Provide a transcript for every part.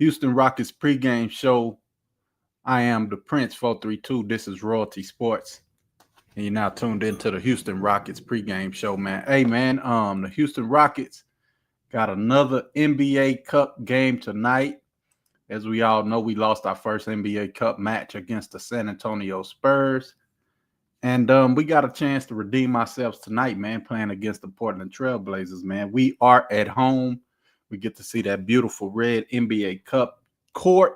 Houston Rockets pregame show. I am the Prince 432. This is Royalty Sports. And you're now tuned into the Houston Rockets pregame show, man. Hey, man, the Houston Rockets got another NBA Cup game tonight. As we all know, we lost our first NBA Cup match against the San Antonio Spurs. And we got a chance to redeem ourselves tonight, man, playing against the Portland Trail Blazers, man. We are at home. We get to see that beautiful red NBA Cup court.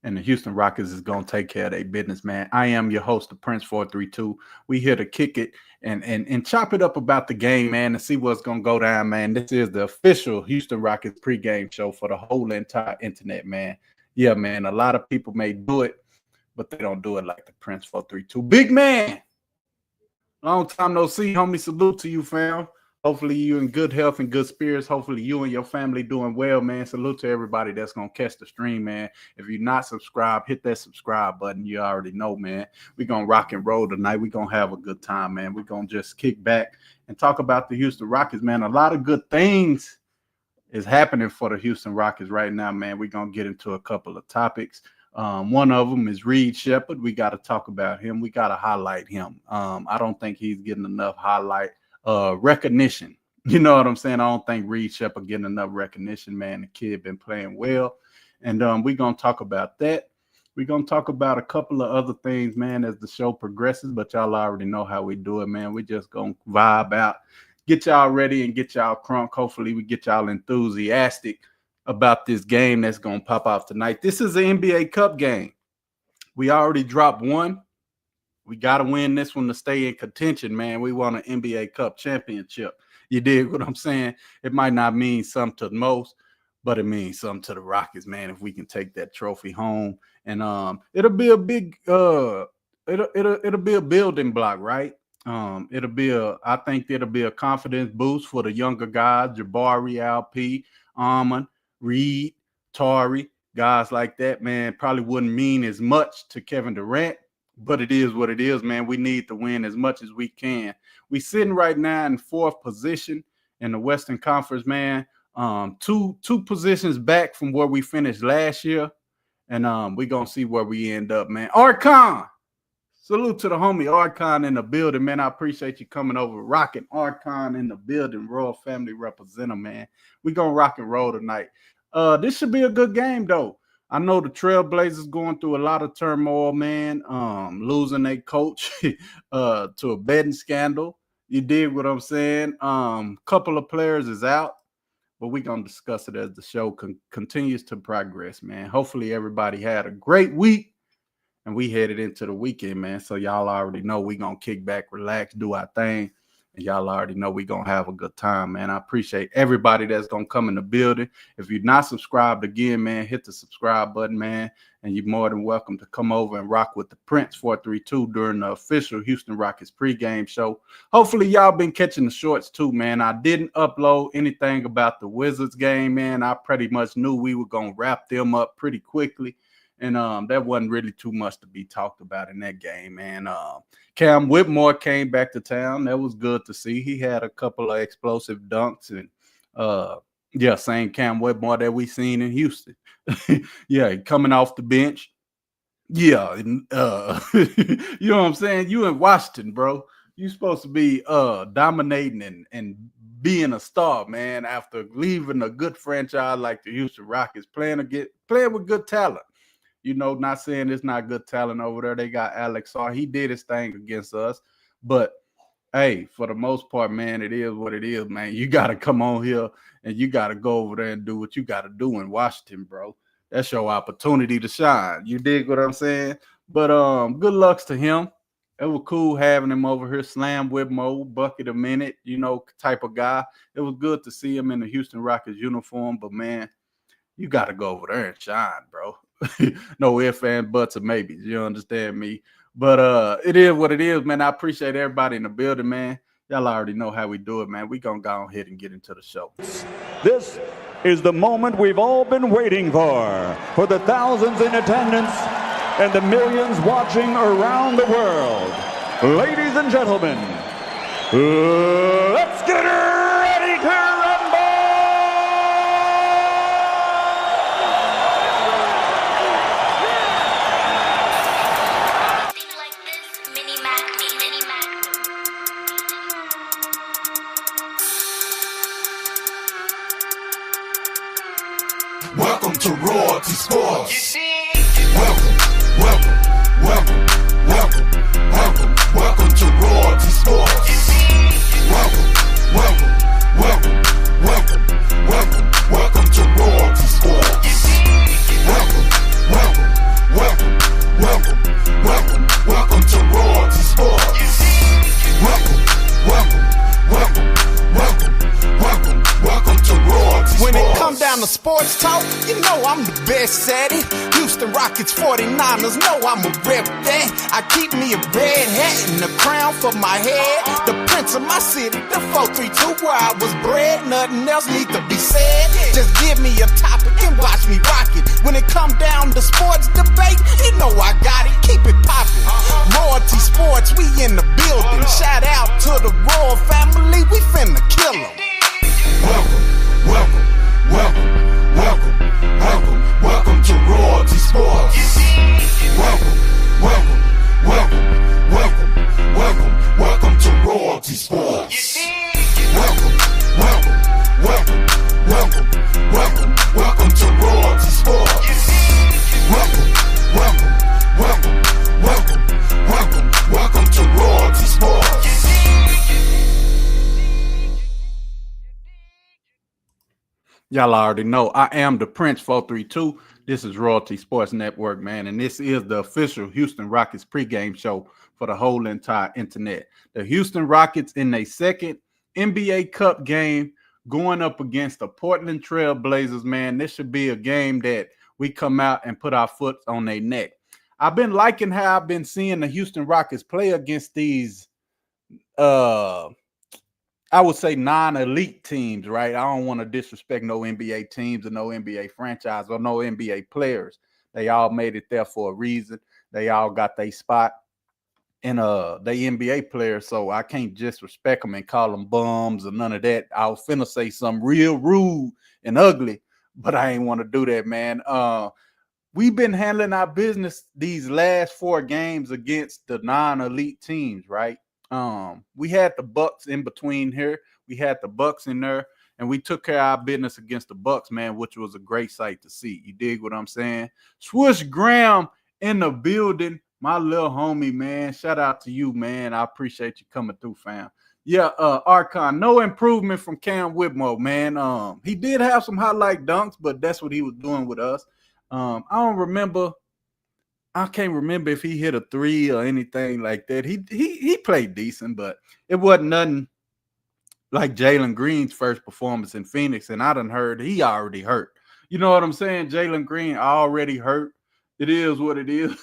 And the Houston Rockets is going to take care of their business, man. I am your host, the Prince 432. We here to kick it and chop it up about the game, man, and see what's going to go down, man. This is the official Houston Rockets pregame show for the whole entire internet, man. Yeah, man, a lot of people may do it, but they don't do it like the Prince 432. Big man, long time no see, homie. Salute to you, fam. Hopefully you in good health and good spirits. Hopefully you and your family doing well, man. Salute to everybody that's going to catch the stream, man. If you're not subscribed, hit that subscribe button. You already know, man. We're going to rock and roll tonight. We're going to have a good time, man. We're going to just kick back and talk about the Houston Rockets, man. A lot of good things is happening for the Houston Rockets right now, man. We're going to get into a couple of topics. One of them is Reed Shepherd. We got to talk about him. We got to highlight him. I don't think he's getting enough recognition. You know what I'm saying? I don't think Reed Shepherd getting enough recognition, man. The kid been playing well. And we're going to talk about that. We're going to talk about a couple of other things, man, as the show progresses. But y'all already know how we do it, man. We just going to vibe out, get y'all ready and get y'all crunk. Hopefully we get y'all enthusiastic about this game that's going to pop off tonight. This is an NBA Cup game. We already dropped one. We got to win this one to stay in contention, man. We want an NBA Cup championship. You dig what I'm saying? It might not mean something to most, but it means something to the Rockets, man, if we can take that trophy home. And it'll be a big it'll be a building block, right? I think it'll be a confidence boost for the younger guys, Jabari, Alp, Armand, Reed, Tari, guys like that, man. Probably wouldn't mean as much to Kevin Durant, but it is what it is, man. We need to win as much as we can. We sitting right now in fourth position in the Western Conference, man. Two positions back from where we finished last year, and we're going to see where we end up, man. Archon, salute to the homie Archon in the building, man. I appreciate you coming over, rocking Archon in the building, Royal Family representative, man. We're going to rock and roll tonight. This should be a good game, though. I know the Trailblazers going through a lot of turmoil, man, losing their coach to a betting scandal. You dig what I'm saying? Couple of players is out, but we're going to discuss it as the show continues to progress, man. Hopefully everybody had a great week, and we headed into the weekend, man. So y'all already know we're going to kick back, relax, do our thing. And y'all already know we're going to have a good time, man. I appreciate everybody that's going to come in the building. If you're not subscribed again, man, hit the subscribe button, man. And you're more than welcome to come over and rock with the Prince 432 during the official Houston Rockets pregame show. Hopefully y'all been catching the shorts too, man. I didn't upload anything about the Wizards game, man. I pretty much knew we were going to wrap them up pretty quickly. And that wasn't really too much to be talked about in that game, man. Cam Whitmore came back to town. That was good to see. He had a couple of explosive dunks. And, same Cam Whitmore that we seen in Houston. Yeah, coming off the bench. Yeah, you know what I'm saying? You in Washington, bro. You supposed to be dominating and being a star, man, after leaving a good franchise like the Houston Rockets, playing with good talent. You know, not saying it's not good talent over there. They got Alex Sarr. He did his thing against us. But, hey, for the most part, man, it is what it is, man. You got to come on here and you got to go over there and do what you got to do in Washington, bro. That's your opportunity to shine. You dig what I'm saying? But good lucks to him. It was cool having him over here, slam with Mo, bucket a minute, you know, type of guy. It was good to see him in the Houston Rockets uniform. But, man, you got to go over there and shine, bro. No ifs, and buts, or maybes. You understand me? But it is what it is, man. I appreciate everybody in the building, man. Y'all already know how we do it, man. We gonna go ahead and get into the show. This is the moment we've all been waiting for the thousands in attendance and the millions watching around the world. Ladies and gentlemen, let's get ready to rumble! Royalty Sports. Welcome, welcome, welcome, welcome, welcome, welcome to Royalty Sports. Welcome, welcome, welcome, welcome, welcome, welcome to Royalty Sports. Welcome, welcome, welcome, welcome, welcome, welcome to Royalty Sports. Welcome, welcome, welcome, welcome, welcome, welcome to Royalty Sports. When it come down to sports talk, you know I'm the best at it. Houston Rockets 49ers, know I'ma rep that. I keep me a red hat and a crown for my head. The prince of my city, the 432 where I was bred. Nothing else need to be said. Just give me a topic and watch me rock it. When it come down to sports debate, you know I got it. Keep it poppin'. Royalty Sports, we in the building. Shout out to the Royal family, we finna kill 'em. Welcome, welcome, welcome, welcome, welcome, welcome to Royalty Sports. Welcome, welcome, welcome, welcome, welcome, welcome to Royalty Sports. Welcome, welcome, welcome, welcome, welcome, welcome to Royalty Sports. Welcome, welcome, welcome, welcome, welcome, welcome to Royalty Sports. Y'all already know I am the Prince 432. This is Royalty Sports Network, man, and this is the official Houston Rockets pregame show for the whole entire internet. The Houston Rockets in their second NBA Cup game going up against the Portland Trail Blazers, man. This should be a game that we come out and put our foot on their neck. I've been liking how I've been seeing the Houston Rockets play against these I would say non-elite teams, right? I don't want to disrespect no NBA teams or no NBA franchise or no NBA players. They all made it there for a reason. They all got their spot. And they NBA players, so I can't disrespect them and call them bums or none of that. I was finna say something real rude and ugly, but I ain't want to do that, man. We've been handling our business these last 4 games against the non-elite teams, right? We had the Bucks in between here. We had the Bucks in there, and we took care of our business against the Bucks, man, which was a great sight to see. You dig what I'm saying? Swish Graham in the building, my little homie, man. Shout out to you, man. I appreciate you coming through, fam. Yeah, Archon, no improvement from Cam Whitmore, man. He did have some highlight dunks, but that's what he was doing with us. I can't remember if he hit a 3 or anything like that. He played decent, but it wasn't nothing like Jalen Green's first performance in Phoenix. And I done heard he already hurt. You know what I'm saying? Jalen Green already hurt. It is what it is.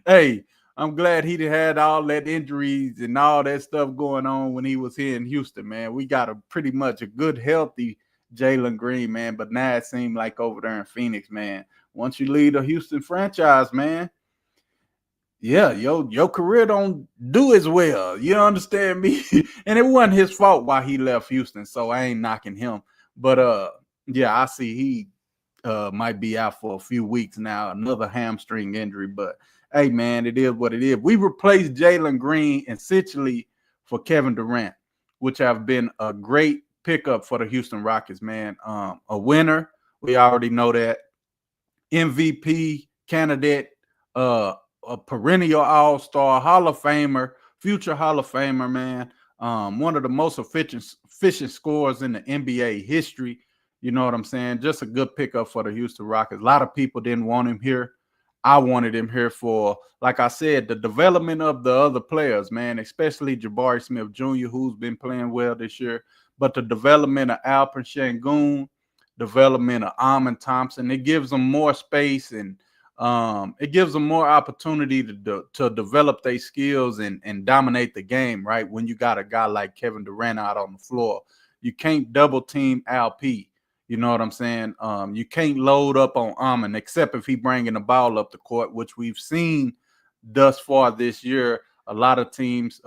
Hey, I'm glad he had all that injuries and all that stuff going on when he was here in Houston, man. We got pretty much a good, healthy Jalen Green, man. But now it seemed like over there in Phoenix, man, once you leave the Houston franchise, man, yeah, your career don't do as well. You understand me? And it wasn't his fault why he left Houston, so I ain't knocking him. But yeah, I see he might be out for a few weeks now, another hamstring injury. But hey, man, it is what it is. We replaced Jalen Green essentially for Kevin Durant, which have been a great pickup for the Houston Rockets, man. A winner, we already know that. MVP candidate, a perennial all-star, Hall of Famer, future Hall of Famer, man. One of the most efficient scorers in the NBA history. You know what I'm saying? Just a good pickup for the Houston Rockets. A lot of people didn't want him here. I wanted him here for, like I said, the development of the other players, man, especially Jabari Smith Jr., who's been playing well this year, but the development of Alperen Sengun, development of Amon Thompson. It gives them more space and it gives them more opportunity to develop their skills and dominate the game, right? When you got a guy like Kevin Durant out on the floor, you can't double team LP. You know what I'm saying? You can't load up on Amon except if he bringing the ball up the court, which we've seen thus far this year. A lot of teams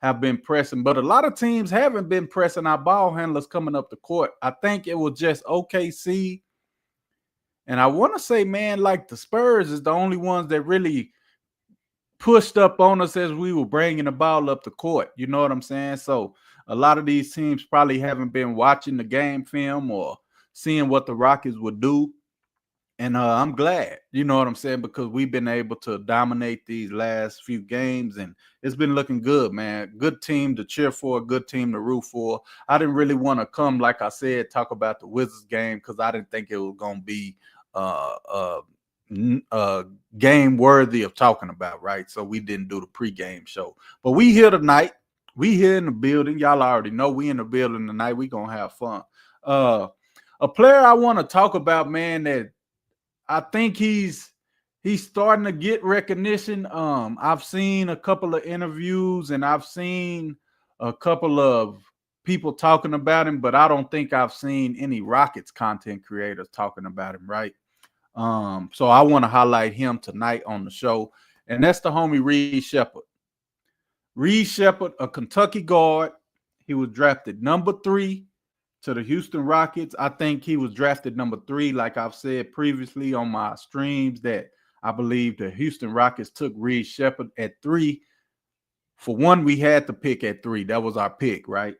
have been pressing, but a lot of teams haven't been pressing our ball handlers coming up the court. I think it was just OKC. And I want to say, man, like the Spurs is the only ones that really pushed up on us as we were bringing the ball up the court. You know what I'm saying? So a lot of these teams probably haven't been watching the game film or seeing what the Rockets would do And I'm glad, you know what I'm saying, because we've been able to dominate these last few games, and it's been looking good, man. Good team to cheer for, good team to root for. I didn't really want to come, like I said, talk about the Wizards game because I didn't think it was going to be a game worthy of talking about, right? So we didn't do the pregame show. But we here tonight. We here in the building. Y'all already know we in the building tonight. We going to have fun. A player I want to talk about, man, that I think he's starting to get recognition. I've seen a couple of interviews and I've seen a couple of people talking about him, but I don't think I've seen any Rockets content creators talking about him, right? So I want to highlight him tonight on the show, and that's the homie Reed Sheppard. Reed Sheppard, a Kentucky guard. He was drafted number 3 to the Houston Rockets. I think he was drafted number 3, like I've said previously on my streams, that I believe the Houston Rockets took Reed Sheppard at 3. For one, we had to pick at 3. That was our pick, right?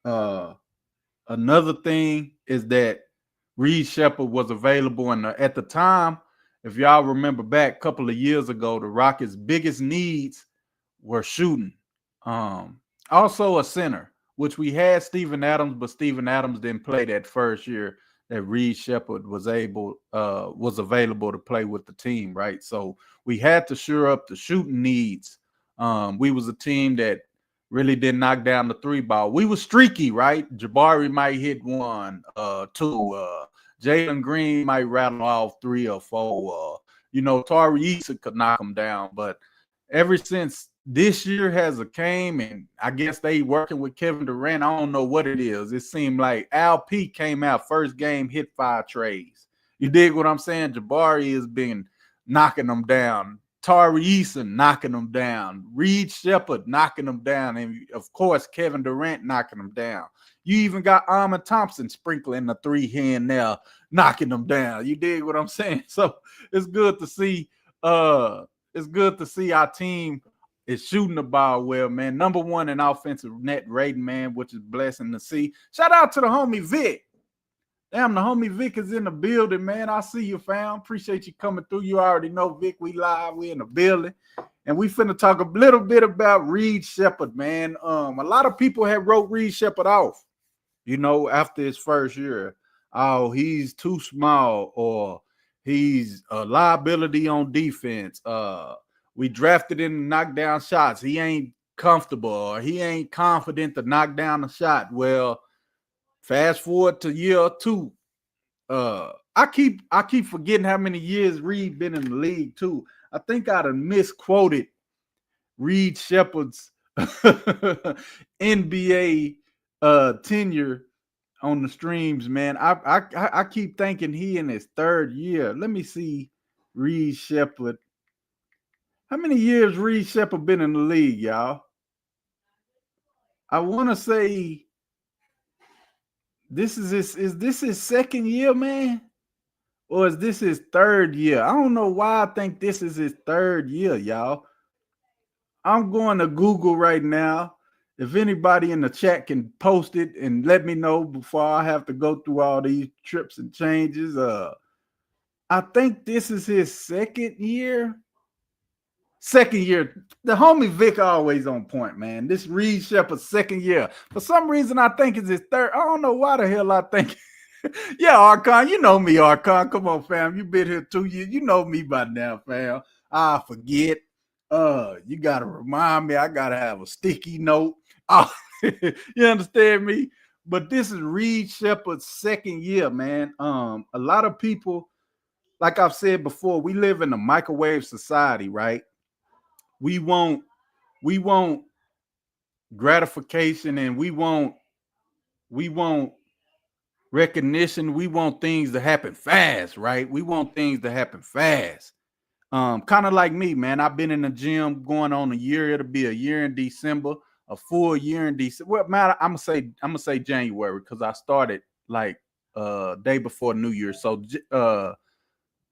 Another thing is that Reed Sheppard was available, and at the time, if y'all remember back a couple of years ago, the Rockets' biggest needs were shooting. Also a center, which we had Steven Adams, but Steven Adams didn't play that first year that Reed Sheppard was available to play with the team, right? So we had to shore up the shooting needs. We was a team that really didn't knock down the 3 ball. We were streaky, right? Jabari might hit 1, 2. Jalen Green might rattle off 3 or 4. Tari Eason could knock them down, but ever since this year has came, and I guess they working with Kevin Durant. I don't know what it is. It seemed like Al P came out first game, hit 5 trays. You dig what I'm saying? Jabari has been knocking them down. Tari Eason knocking them down. Reed Sheppard knocking them down. And, of course, Kevin Durant knocking them down. You even got Armin Thompson sprinkling the 3 here and there, knocking them down. You dig what I'm saying? So it's good to see our team is shooting the ball well, man. Number 1 in offensive net rating, man, which is blessing to see. Shout out to the homie Vic. Damn, the homie Vic is in the building, man. I see you, fam. Appreciate you coming through. You already know, Vic, we live. We in the building. And we finna talk a little bit about Reed Sheppard, man. A lot of people have wrote Reed Sheppard off, after his first year. Oh, he's too small, or he's a liability on defense. We drafted him to knock down shots. He ain't comfortable, or he ain't confident to knock down a shot. Well, fast forward to year 2. I keep forgetting how many years Reed been in the league too. I think I'd have misquoted Reed Sheppard's NBA tenure on the streams, man. I keep thinking he in his 3rd year. Let me see Reed Sheppard. How many years Reed Sheppard been in the league, y'all? I want to say is this his 2nd year, man? Or is this his 3rd year? I don't know why I think this is his 3rd year, y'all. I'm going to Google right now. If anybody in the chat can post it and let me know before I have to go through all these trips and changes. I think this is his 2nd year. 2nd year. The homie Vic always on point, man. This Reed Sheppard's 2nd year. For some reason, I think it's his 3rd. I don't know why the hell I think. Yeah, Archon, you know me, Archon. Come on, fam. You been here 2 years. You know me by now, fam. I forget. You gotta remind me. I gotta have a sticky note. Oh, you understand me? But this is Reed Sheppard's 2nd year, man. A lot of people, like I've said before, we live in a microwave society, right? We want gratification, and we want recognition. We want things to happen fast, right? We want things to happen fast. Kind of like me, man. I've been in the gym going on a year. It'll be a year in December, a full year in December. Well, man, I'm gonna say January, because I started like day before New Year. So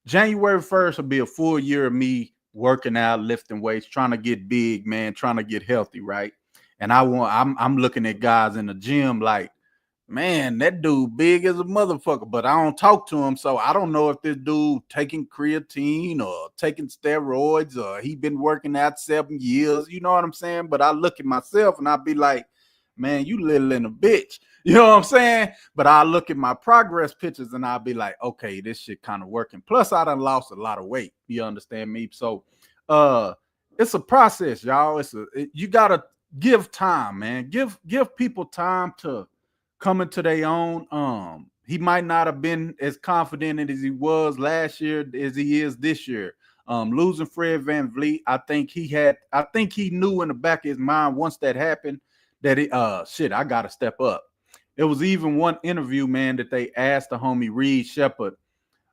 January 1st will be a full year of me working out, lifting weights, trying to get big, man, trying to get healthy, right? And I'm looking at guys in the gym like, man, that dude big as a motherfucker, but I don't talk to him, so I don't know if this dude taking creatine or taking steroids or he been working out 7 years. You know what I'm saying? But I look at myself and I be like, man, you little in a bitch. You know what I'm saying? But I look at my progress pictures and I'll be like, okay, this shit kind of working. Plus, I done lost a lot of weight. You understand me? So, it's a process, y'all. You gotta give time, man. Give people time to come into their own. He might not have been as confident as he was last year as he is this year. Losing Fred VanVleet, I think he knew in the back of his mind once that happened that shit, I gotta step up. It was even one interview, man, that they asked the homie Reed Shepard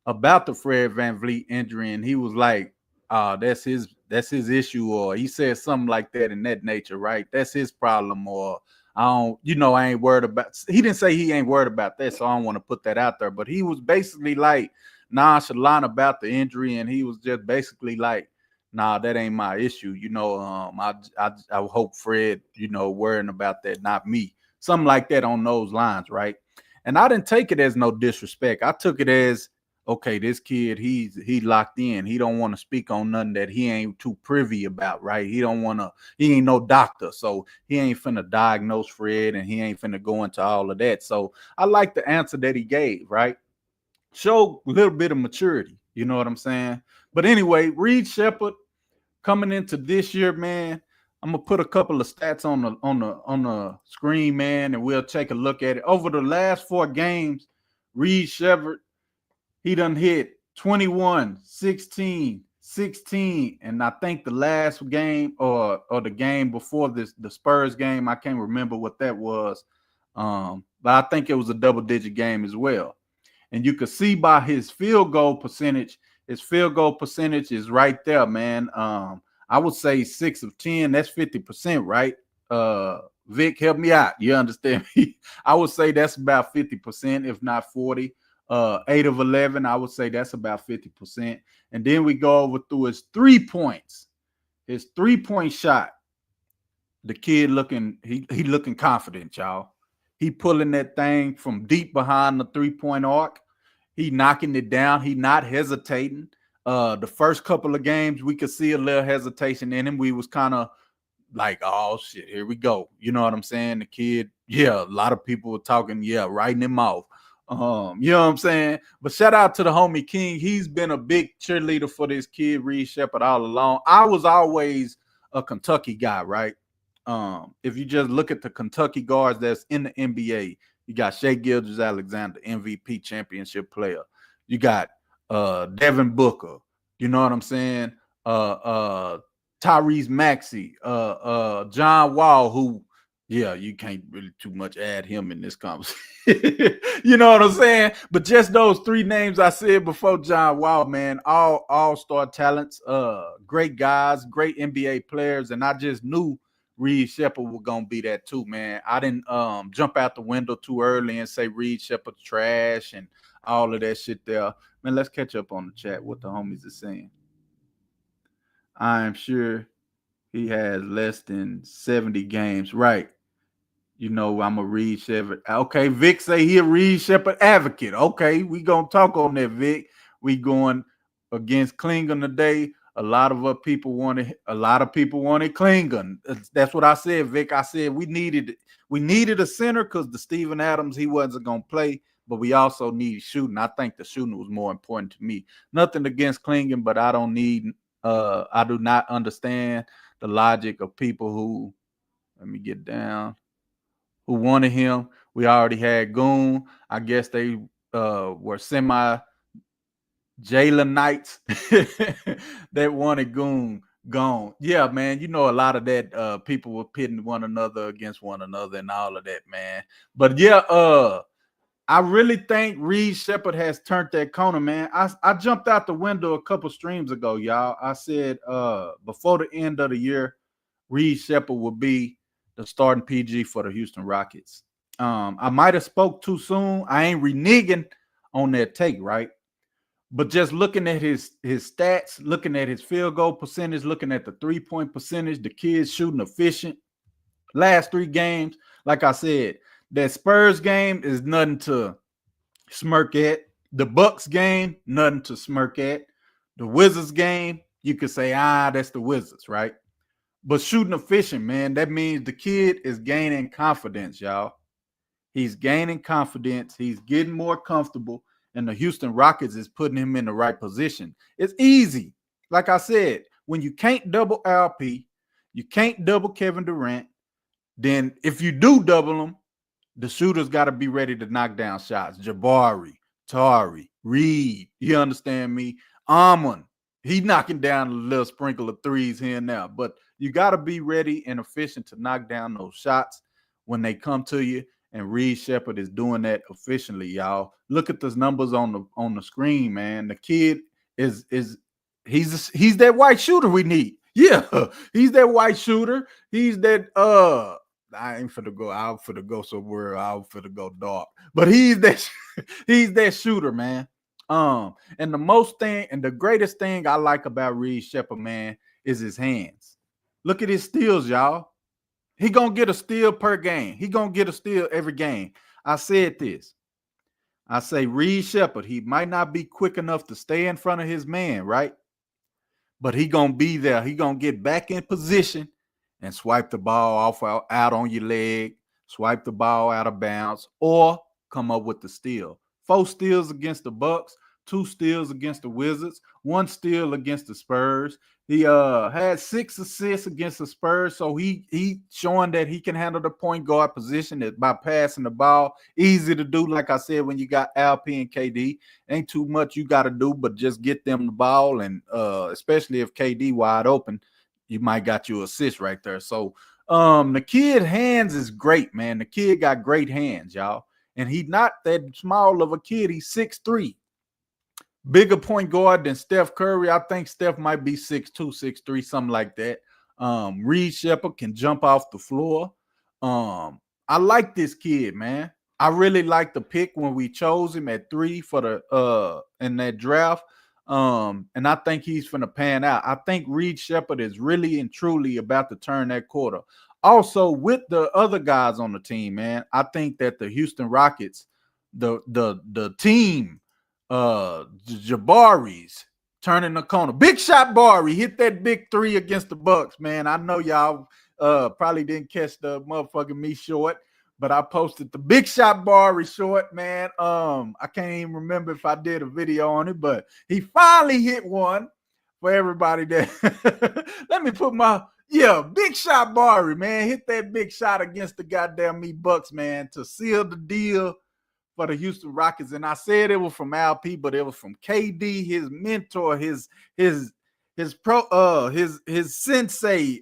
about the Fred VanVleet injury, and he was like, that's his issue, or he said something like that in that nature, right? That's his problem, or I ain't worried about. He didn't say he ain't worried about that, so I don't want to put that out there. But he was basically like nonchalant about the injury, and he was just basically like, nah, that ain't my issue. I hope Fred, worrying about that, not me. Something like that on those lines, right? And I didn't take it as no disrespect. I took it as, okay, this kid, he locked in. He don't want to speak on nothing that he ain't too privy about, right? He ain't no doctor, so he ain't finna diagnose Fred, and he ain't finna go into all of that. So I like the answer that he gave, right? Show a little bit of maturity, you know what I'm saying? But anyway, Reed Shepard coming into this year, man. I'm gonna put a couple of stats on the screen, man, and we'll take a look at it. Over the last 4 games, Reed Shepard, he done hit 21, 16, 16, and I think the last game or the game before this, the Spurs game, I can't remember what that was, but I think it was a double-digit game as well. And you could see by his field goal percentage is right there, man. I would say 6 of 10, that's 50%, right? Vic, help me out. You understand me? I would say that's about 50%, if not 40. 8 of 11, I would say that's about 50%. And then we go over through his 3 points. His 3-point shot. The kid he looking confident, y'all. He pulling that thing from deep behind the 3-point arc. He knocking it down. He not hesitating. The first couple of games, we could see a little hesitation in him. We was kind of like, oh shit, here we go. You know what I'm saying? The kid, yeah, a lot of people were talking, yeah, writing him off. You know what I'm saying? But shout out to the homie King. He's been a big cheerleader for this kid, Reed Shepard, all along. I was always a Kentucky guy, right? If you just look at the Kentucky guards that's in the NBA, you got Shai Gilgeous-Alexander, MVP championship player. You got Devin Booker. You know what I'm saying? Tyrese Maxey, John Wall, who, yeah, you can't really too much add him in this conversation. You know what I'm saying? But just those 3 names I said before John Wall, man, all-star talents, great guys, great NBA players, and I just knew Reed Shepard was gonna be that too, man. I didn't jump out the window too early and say Reed Shepard's trash and all of that shit there. Man, let's catch up on the chat, what the homies are saying. I am sure he has less than 70 games. Right. You know, I'm a Reed Shepard. Okay, Vic say he a Reed Shepard advocate. Okay, we gonna talk on that, Vic. We going against Klingon today. A lot of people wanted Klingon. That's what I said, Vic. I said we needed a center because the Steven Adams, he wasn't gonna play, but we also needed shooting. I think the shooting was more important to me. Nothing against Klingon, but I do not understand the logic of people who, let me get down, who wanted him. We already had Goon. I guess they were semi Jalen Knights that wanted Goon gone. Yeah, man. You know, a lot of that people were pitting one another against one another and all of that, man. But yeah, I really think Reed Shepard has turned that corner, man. I jumped out the window a couple streams ago, y'all. I said before the end of the year, Reed Shepard will be the starting PG for the Houston Rockets. I might have spoke too soon. I ain't reneging on that take, right? But just looking at his stats, looking at his field goal percentage, looking at the 3-point percentage, the kid's shooting efficient. Last 3 games, like I said, That Spurs game is nothing to smirk at. The Bucks game, nothing to smirk at. The Wizards game, you could say, that's the Wizards, right? But shooting efficient, man, that means the kid is gaining confidence, y'all. He's gaining confidence. He's getting more comfortable, and the Houston Rockets is putting him in the right position. It's easy. Like I said, when you can't double LP, you can't double Kevin Durant, then if you do double them, the shooters got to be ready to knock down shots. Jabari, Tari, Reed, you understand me? Amon, he knocking down a little sprinkle of threes here and there, but you got to be ready and efficient to knock down those shots when they come to you. And Reed Shepherd is doing that efficiently, y'all. Look at those numbers on the screen, man. The kid is he's that white shooter we need. Yeah, he's that white shooter. He's that I ain't finna go out for the go somewhere. Out for the go dark, but he's that shooter, man. And the greatest thing I like about Reed Shepherd, man, is his hands. Look at his steals, y'all. He gonna get a steal per game. He gonna get a steal every game. I said this. I say Reed Shepherd, he might not be quick enough to stay in front of his man, right? But he gonna be there. He gonna get back in position and swipe the ball off out on your leg, swipe the ball out of bounds, or come up with the steal. 4 steals against the Bucks, 2 steals against the Wizards, 1 steal against the Spurs. He had 6 assists against the Spurs, so he showing that he can handle the point guard position by passing the ball. Easy to do, like I said, when you got LP and KD. Ain't too much you got to do, but just get them the ball, and especially if KD wide open, you might got your assist right there. So the kid hands is great, man. The kid got great hands, y'all. And he's not that small of a kid. He's 6'3". Bigger point guard than Steph Curry. I think Steph might be 6'2", 6'3", something like that. Reed Shepherd can jump off the floor. I like this kid, man. I really like the pick when we chose him at 3 for the in that draft. And I think he's finna pan out. I think Reed Shepherd is really and truly about to turn that quarter. Also, with the other guys on the team, man, I think that the Houston Rockets, the team, Jabari's turning the corner. Big shot Bari hit that big 3 against the Bucks, man. I know y'all probably didn't catch the motherfucking me short, but I posted the big shot Bari short, man. I can't even remember if I did a video on it, but he finally hit one for everybody there. Let me put my big shot Bari, man. Hit that big shot against the goddamn me Bucks, man, to seal the deal for the Houston Rockets. And I said it was from LP, but it was from KD, his mentor, his sensei, his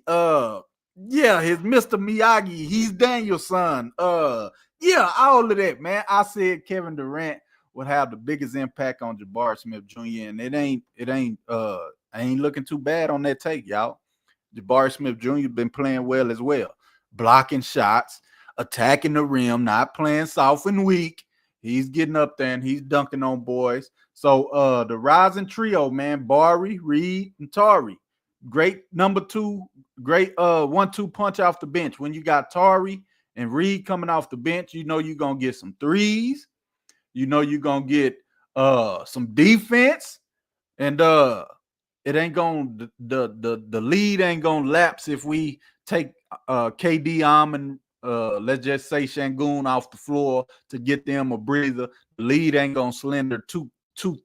Mr. Miyagi, he's Daniel's son. All of that, man. I said Kevin Durant would have the biggest impact on Jabari Smith Jr. and it ain't looking too bad on that take, y'all. Jabari Smith Jr. been playing well as well. Blocking shots, attacking the rim, not playing soft and weak. He's getting up there and he's dunking on boys. So the rising trio, man, Bari, Reed, and Tari. Great number 2, great 1-2 punch off the bench. When you got Tari and Reed coming off the bench, you know you're gonna get some threes. You know you're gonna get some defense. And it ain't gonna the lead ain't gonna lapse if we take KD Amon, let's just say Shangoon off the floor to get them a breather. The lead ain't gonna slender too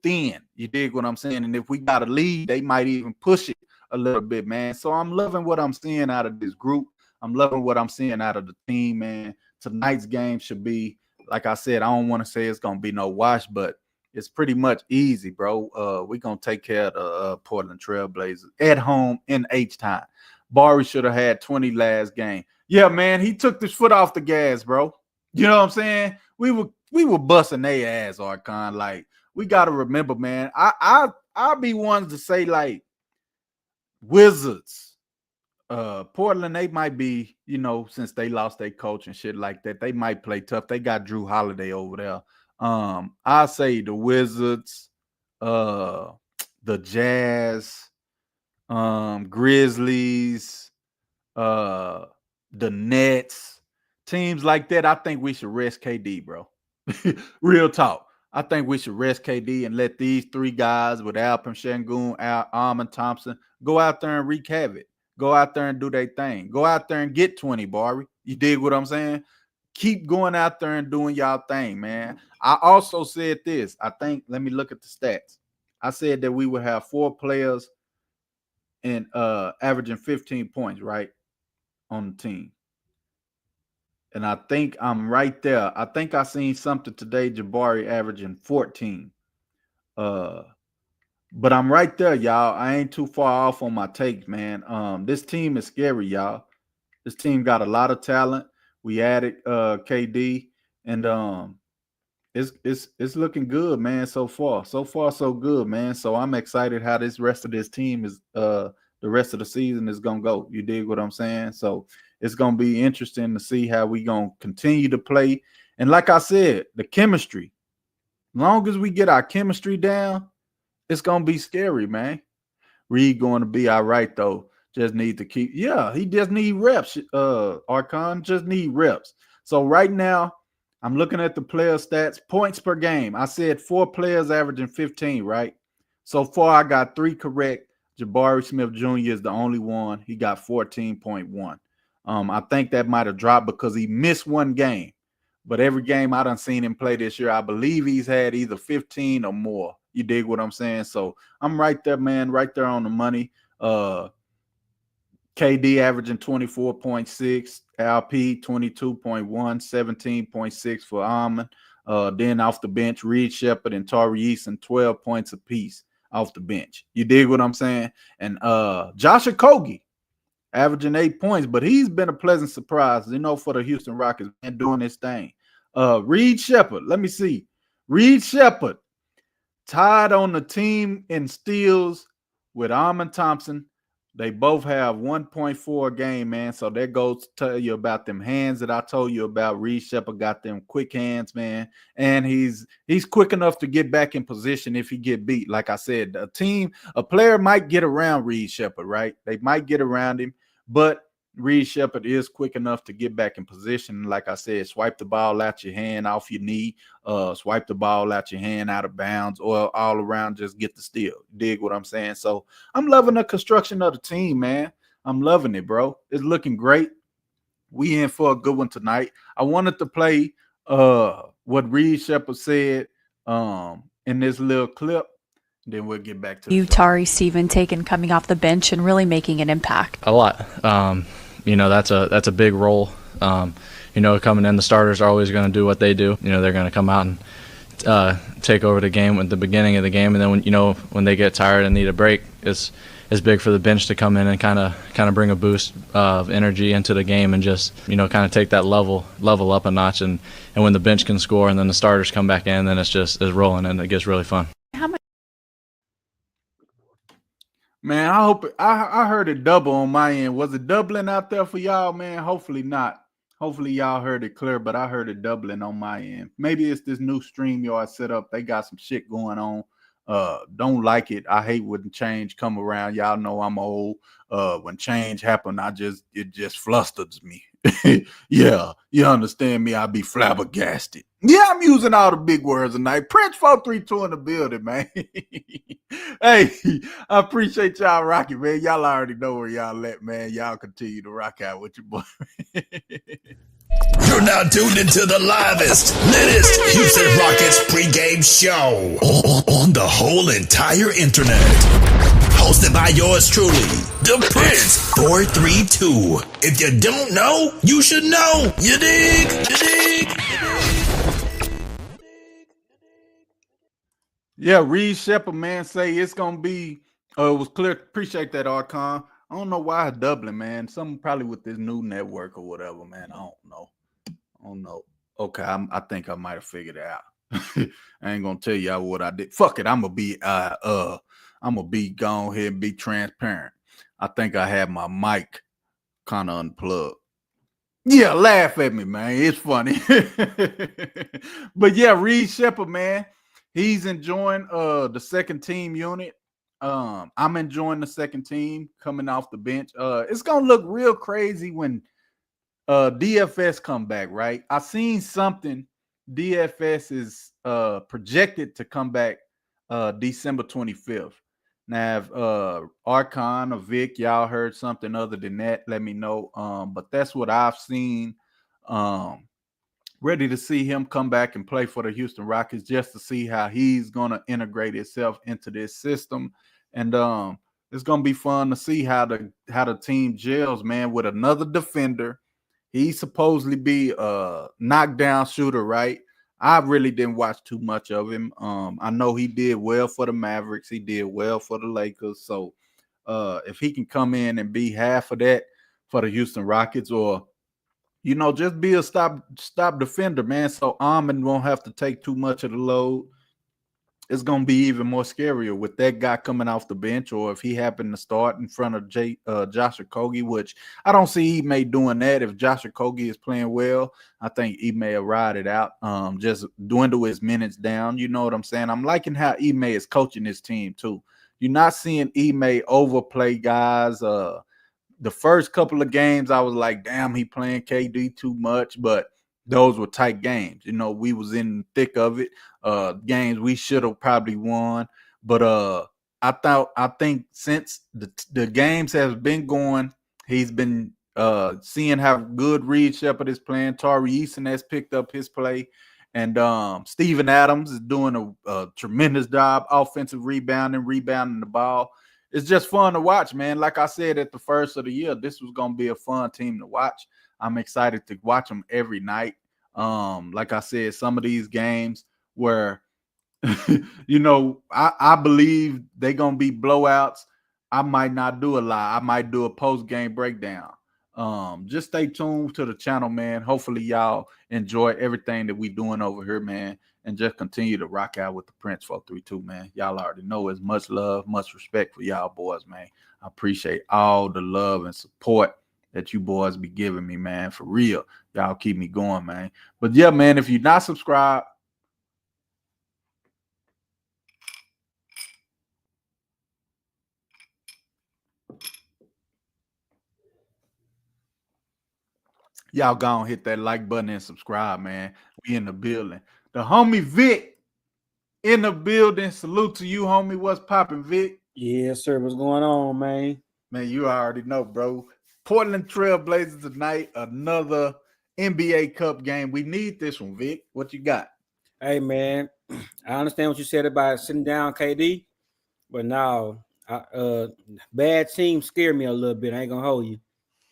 thin. You dig what I'm saying? And if we got a lead, they might even push it a little bit, man. So I'm loving what I'm seeing out of this group. I'm loving what I'm seeing out of the team, man. Tonight's game should be, like I said, I don't want to say it's gonna be no wash, but it's pretty much easy, bro. We're going to take care of the Portland Trailblazers at home in H-Time. Bari should have had 20 last game. Yeah, man, he took his foot off the gas, bro. You know what I'm saying? We were busting their ass, Archon. Like, we got to remember, man. I'll be ones to say, like, Wizards. Portland, they might be, since they lost their coach and shit like that, they might play tough. They got Drew Holiday over there. I say the Wizards, the Jazz, Grizzlies, the Nets, teams like that, I think we should rest KD, bro. Real talk. I think we should rest KD and let these three guys with Alpin Şengün, Armin Thompson go out there and wreak havoc. Go out there and do their thing. Go out there and get 20, Barry. You dig what I'm saying? Keep going out there and doing y'all thing, man. I also said this. I think, let me look at the stats. I said that we would have 4 players in averaging 15 points, right, on the team. And I think I'm right there. I think I seen something today, Jabari averaging 14. But I'm right there, y'all. I ain't too far off on my takes, man. This team is scary, y'all. This team got a lot of talent. We added KD, and it's looking good, man. So far, so good, man. So I'm excited how this rest of this team is the rest of the season is gonna go. You dig what I'm saying? So it's gonna be interesting to see how we gonna continue to play. And like I said, the chemistry. As long as we get our chemistry down, it's gonna be scary, man. Reed going to be all right though. Just need to keep, he just need reps. Archon just need reps. So right now, I'm looking at the player stats, points per game. I said 4 players averaging 15, right? So far, I got 3 correct. Jabari Smith Jr. is the only one. He got 14.1. I think that might have dropped because he missed 1 game. But every game I done seen him play this year, I believe he's had either 15 or more. You dig what I'm saying? So I'm right there, man, right there on the money. KD averaging 24.6, LP 22.1, 17.6 for Armin. Then off the bench, Reed Shepherd and Tari Eason, 12 points apiece off the bench. You dig what I'm saying? And Josh Okogie averaging 8 points, but he's been a pleasant surprise, for the Houston Rockets and doing his thing. Reed Shepherd, let me see. Reed Shepherd tied on the team in steals with Armin Thompson. They both have 1.4 a game, man. So that goes to tell you about them hands that I told you about. Reed Shepherd got them quick hands, man. And he's quick enough to get back in position if he get beat. Like I said, a player might get around Reed Shepherd, right? They might get around him, but Reed Shepherd is quick enough to get back in position. Like I said, swipe the ball out your hand off your knee, swipe the ball out your hand out of bounds, or all around just get the steal. Dig what I'm saying? So I'm loving the construction of the team, man. I'm loving it, bro. It's looking great. We in for a good one tonight. I wanted to play what Reed Shepherd said in this little clip. Then we'll get back to Tari Stephen coming off the bench and really making an impact. A lot. That's a big role. Coming in, the starters are always going to do what they do. They're going to come out and take over the game at the beginning of the game, and then when they get tired and need a break, it's big for the bench to come in and kind of bring a boost of energy into the game and just kind of take that level up a notch. And when the bench can score and then the starters come back in, then it's rolling and it gets really fun. Man, I hope I heard it double on my end. Was it doubling out there for y'all, man? Hopefully not. Hopefully y'all heard it clear, but I heard it doubling on my end. Maybe it's this new StreamYard setup. They got some shit going on. Don't like it. I hate when change come around. Y'all know I'm old. When change happen, it just flusters me. Yeah, you understand me? I be flabbergasted. Yeah, I'm using all the big words tonight. Prince 432 in the building, man. Hey, I appreciate y'all rocking, man. Y'all already know where y'all at, man. Y'all continue to rock out with your boy. You're now tuned into the livest, latest Houston Rockets pregame show on the whole entire internet. Hosted by yours truly, the Prince 432. If you don't know, you should know. You dig? You dig? Yeah, Reed Shepherd, man, say it's gonna be. It was clear. Appreciate that, Archon. I don't know why it's doubling, man. Something probably with this new network or whatever, man. I don't know. Okay, I think I might have figured it out. I ain't gonna tell y'all what I did. Fuck it, I'm gonna be gone here and be transparent. I think I had my mic kind of unplugged. Yeah, laugh at me, man. It's funny. But yeah, Reed Shepherd, man, he's enjoying the second team unit. I'm enjoying the second team coming off the bench. It's gonna look real crazy when DFS come back, right? I seen something. DFS is projected to come back December 25th. Now, if Archon or Vic, y'all heard something other than that, let me know. But that's what I've seen. Ready to see him come back and play for the Houston Rockets just to see how he's gonna integrate himself into this system. And it's gonna be fun to see how the team gels, man, with another defender. He's supposedly be a knockdown shooter, right? I really didn't watch too much of him. I know he did well for the Mavericks. He did well for the Lakers. So if he can come in and be half of that for the Houston Rockets, or just be a stop defender, man. So Armin won't have to take too much of the load. It's gonna be even more scarier with that guy coming off the bench, or if he happened to start in front of Josh Okogie, which I don't see Ime doing that. If Josh Okogie is playing well, I think Ime will ride it out, just dwindle his minutes down. You know what I'm saying? I'm liking how Ime is coaching his team too. You're not seeing Ime overplay guys. The first couple of games, I was like, damn, he playing KD too much, but those were tight games. We was in the thick of it. Games we should have probably won. But I think since the games has been going, he's been seeing how good Reed Shepard is playing. Tari Eason has picked up his play. And Steven Adams is doing a tremendous job offensive rebounding the ball. It's just fun to watch, man. Like I said at the first of the year, this was going to be a fun team to watch. I'm excited to watch them every night. Like I said, some of these games where, I believe they're going to be blowouts. I might not do a lot. I might do a post-game breakdown. Just stay tuned to the channel, man. Hopefully y'all enjoy everything that we doing over here, man. And just continue to rock out with the Prince 432, man. Y'all already know it's much love, much respect for y'all boys, man. I appreciate all the love and support that you boys be giving me, man. For real. Y'all keep me going, man. But yeah, man, if you're not subscribed, y'all go and hit that like button and subscribe, man. We in the building. The homie Vic in the building. Salute to you, homie. What's popping, Vic? Yes, sir. What's going on, man? Man, you already know, bro. Portland Trail Blazers tonight. Another NBA Cup game. We need this one, Vic. What you got? Hey, man. I understand what you said about sitting down KD, but now bad teams scare me a little bit. I ain't gonna hold you.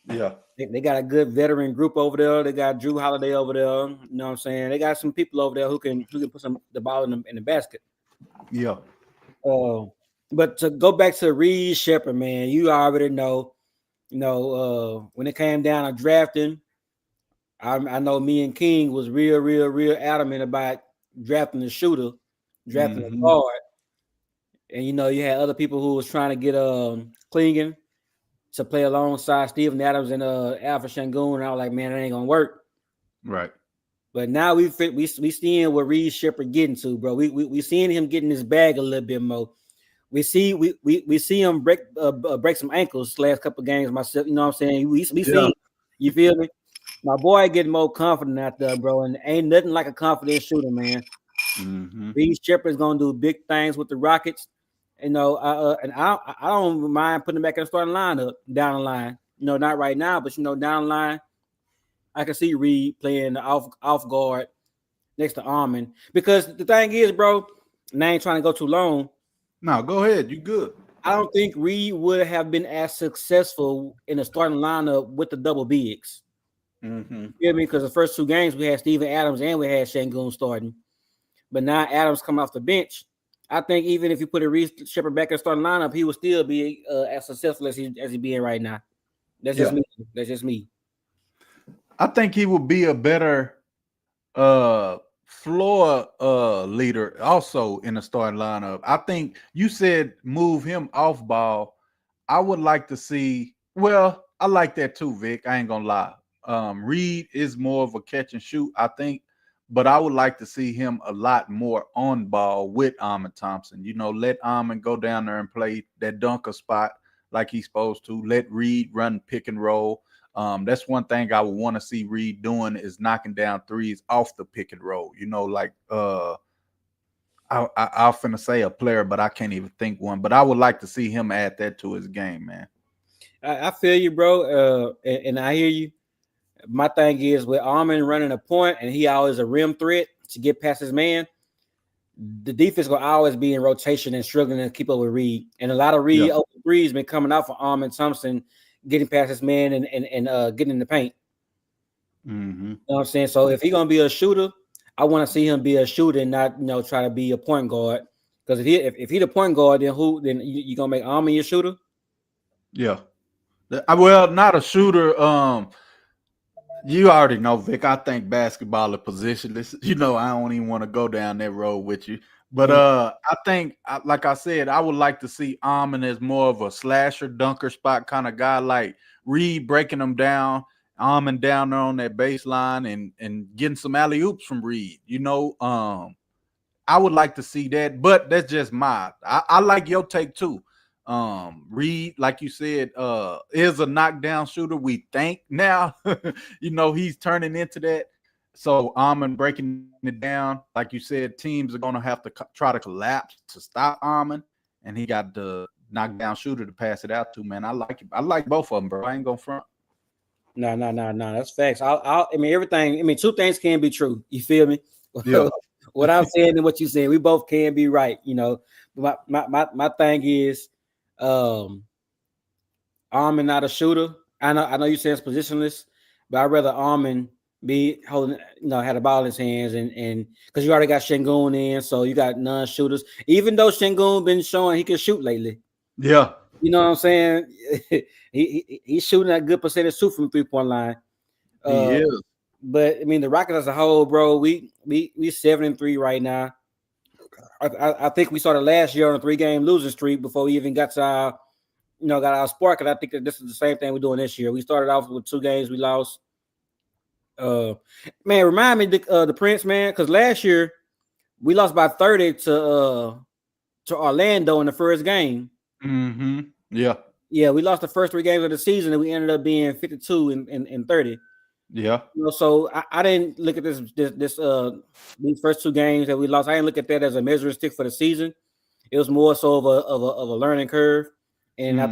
Yeah. They got a good veteran group over there. They got Drew Holiday over there. You know what I'm saying? They got some people over there who can put the ball in the basket. Yeah. But to go back to Reed Shepard, man, you already know. When it came down to drafting, I know me and King was real adamant about drafting the shooter, drafting the guard. And you had other people who was trying to get Klingon to play alongside Steven Adams and Alpha Shangoon. And I was like, man, it ain't gonna work. Right. But now we seeing what Reed Shepard getting to, bro. We seeing him getting his bag a little bit more. We see him break some ankles last couple of games myself. You know what I'm saying? We see, you feel me? My boy getting more confident out there, bro. And ain't nothing like a confident shooter, man. Reed Shepard's gonna do big things with the Rockets. And I don't mind putting him back in the starting lineup down the line. Not right now, but down the line, I can see Reed playing the off guard next to Armin. Because the thing is, bro, and I ain't trying to go too long. No, go ahead. You good. I don't think Reed would have been as successful in the starting lineup with the double bigs. You feel me? Because the first two games we had Steven Adams and we had Shangoon starting. But now Adams come off the bench. I think even if you put a Reed Shepard back in the starting lineup, he would still be as successful as he being right now. That's just me. That's just me. I think he would be a better floor leader also in the starting lineup. I think you said move him off ball. I would like to see. Well, I like that too, Vic. I ain't gonna lie. Reed is more of a catch and shoot, I think. But I would like to see him a lot more on ball with Armin Thompson. Let Armin go down there and play that dunker spot like he's supposed to. Let Reed run pick and roll. That's one thing I would want to see Reed doing is knocking down threes off the pick and roll. Like I'll finna say a player, but I can't even think one. But I would like to see him add that to his game, man. I feel you, bro, and I hear you. My thing is with Armin running a point, and he always a rim threat to get past his man. The defense will always be in rotation and struggling to keep up with Reed. And a lot of Reed open threes been coming out for Armin Thompson, getting past his man and getting in the paint. Mm-hmm. You know what I'm saying? So if he's gonna be a shooter, I want to see him be a shooter and not try to be a point guard. Because if he the point guard, then you gonna make Armin your shooter? Yeah. Well, not a shooter. You already know, Vic. I think basketball is positionless. I don't even want to go down that road with you. But I think, like I said, I would like to see Armin as more of a slasher, dunker spot kind of guy, like Reed breaking them down, Armin down there on that baseline and getting some alley oops from Reed. I would like to see that, but that's just I like your take too. Reed, like you said, is a knockdown shooter. We think now, he's turning into that. So Armin breaking it down, like you said, teams are gonna have to try to collapse to stop Armin, and he got the knockdown shooter to pass it out to. Man, I like it. I like both of them, bro. I ain't gonna front. No, that's facts. I mean, everything. I mean, two things can be true. You feel me? Yeah. What I'm saying and what you're saying, we both can be right. My thing is, Armin not a shooter. I know you say it's positionless, but I'd rather Armin be holding, had a ball in his hands and because you already got Şengün in, so you got non-shooters. Even though Şengün been showing he can shoot lately. Yeah. You know what I'm saying? He's shooting a good percentage too from 3-point line. He is. But I mean, the Rockets as a whole, bro, we 7-3 right now. I think we started last year on a 3-game losing streak before we even got to our spark. And I think that this is the same thing we're doing this year. We started off with 2 games we lost. Man, remind me the Prince, man, because last year we lost by 30 to Orlando in the first game. Mm-hmm. Yeah. Yeah, we lost the first 3 games of the season, and we ended up being 52 and 30. Yeah. So I didn't look at these first 2 games that we lost. I didn't look at that as a measuring stick for the season. It was more so of a learning curve, and I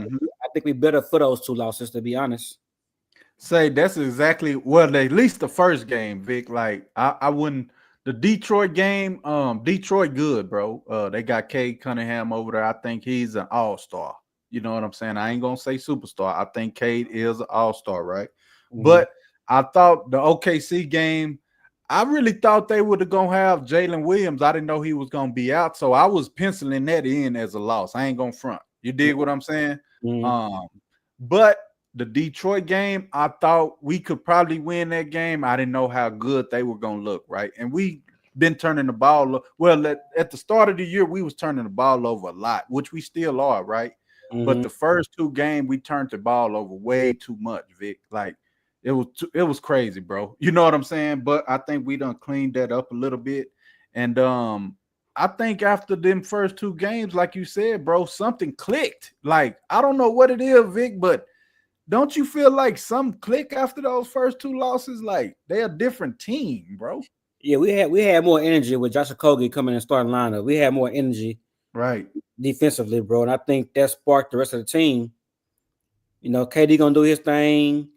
think we better for those 2 losses, to be honest. Say that's exactly at least the first game, Vic. Like I wouldn't. The Detroit game, Detroit good, bro. They got Cade Cunningham over there. I think he's an all-star. You know what I'm saying? I ain't gonna say superstar. I think Cade is an all-star, right? Mm-hmm. But I thought the OKC game, I really thought they would have gonna have Jalen Williams. I didn't know he was gonna be out, so I was penciling that in as a loss. I ain't gonna front. You dig what I'm saying? Mm-hmm. But the Detroit game, I thought we could probably win that game. I didn't know how good they were gonna look, right? And we been turning the ball. Well, at the start of the year, we was turning the ball over a lot, which we still are, right? Mm-hmm. But the first 2 games, we turned the ball over way too much, Vic. Like it was crazy, bro. You know what I'm saying? But I think we done cleaned that up a little bit. And I think after them first 2 games, like you said, bro, something clicked. Like, I don't know what it is, Vic, but don't you feel like some click after those first 2 losses? Like they're a different team, bro. Yeah, we had more energy with Josh Okogie coming in starting lineup. We had more energy, right, defensively, bro. And I think that sparked the rest of the team. KD gonna do his thing.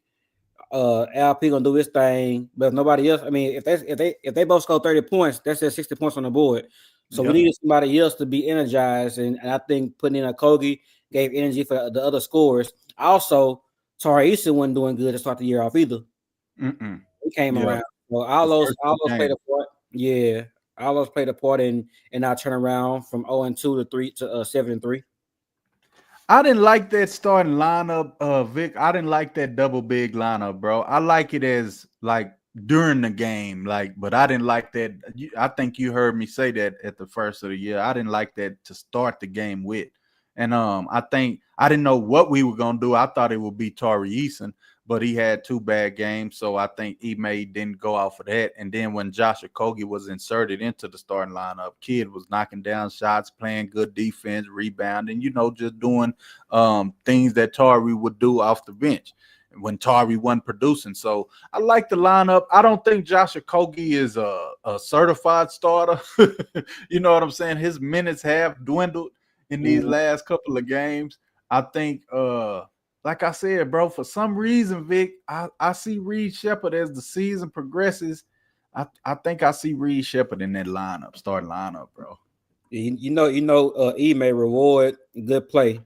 LP gonna do his thing, but if nobody else, I mean, if they both score 30 points, that's at 60 points on the board. So we needed somebody else to be energized, and I think putting in Okogie gave energy for the other scorers. Also, Tari Eason wasn't doing good to start the year off either. He came around. So all those played a part. Yeah, all those played a part in our turnaround from 0-2 to 7-3. I didn't like that starting lineup, Vic. I didn't like that double big lineup, bro. I like it as like during the game, but I didn't like that. I think you heard me say that at the first of the year. I didn't like that to start the game with. And I think I didn't know what we were gonna do. I thought it would be Tari Eason, but he had 2 bad games, so I think Ime didn't go off of that. And then when Josh Okogie was inserted into the starting lineup, kid was knocking down shots, playing good defense, rebounding, just doing things that Tari would do off the bench. when Tari wasn't producing. So I like the lineup. I don't think Josh Okogie is a certified starter. You know what I'm saying? His minutes have dwindled in these last couple of games. I think, like I said, bro, for some reason, Vic, I see Reed Shepherd as the season progresses. I think I see Reed Shepherd in that lineup, starting lineup, bro. E may reward good play.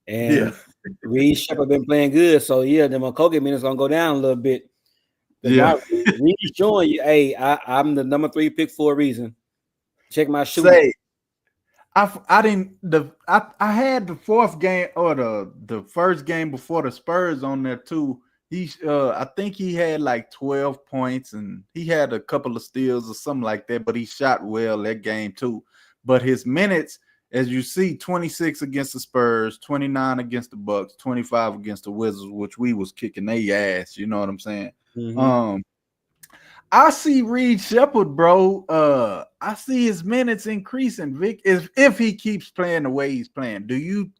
And Reed Shepherd been playing good, so yeah, the Okogie minutes gonna go down a little bit. But now Reed's showing you, hey, I'm the number 3 pick for a reason. Check my shooting. I had the fourth game or the first game before the Spurs on there too. I think he had like 12 points and he had a couple of steals or something like that, but he shot well that game too. But his minutes, as you see, 26 against the Spurs, 29 against the Bucks, 25 against the Wizards, which we was kicking their ass. You know what I'm saying? I see Reed Shepherd, bro. I see his minutes increasing, Vic. If he keeps playing the way he's playing, do you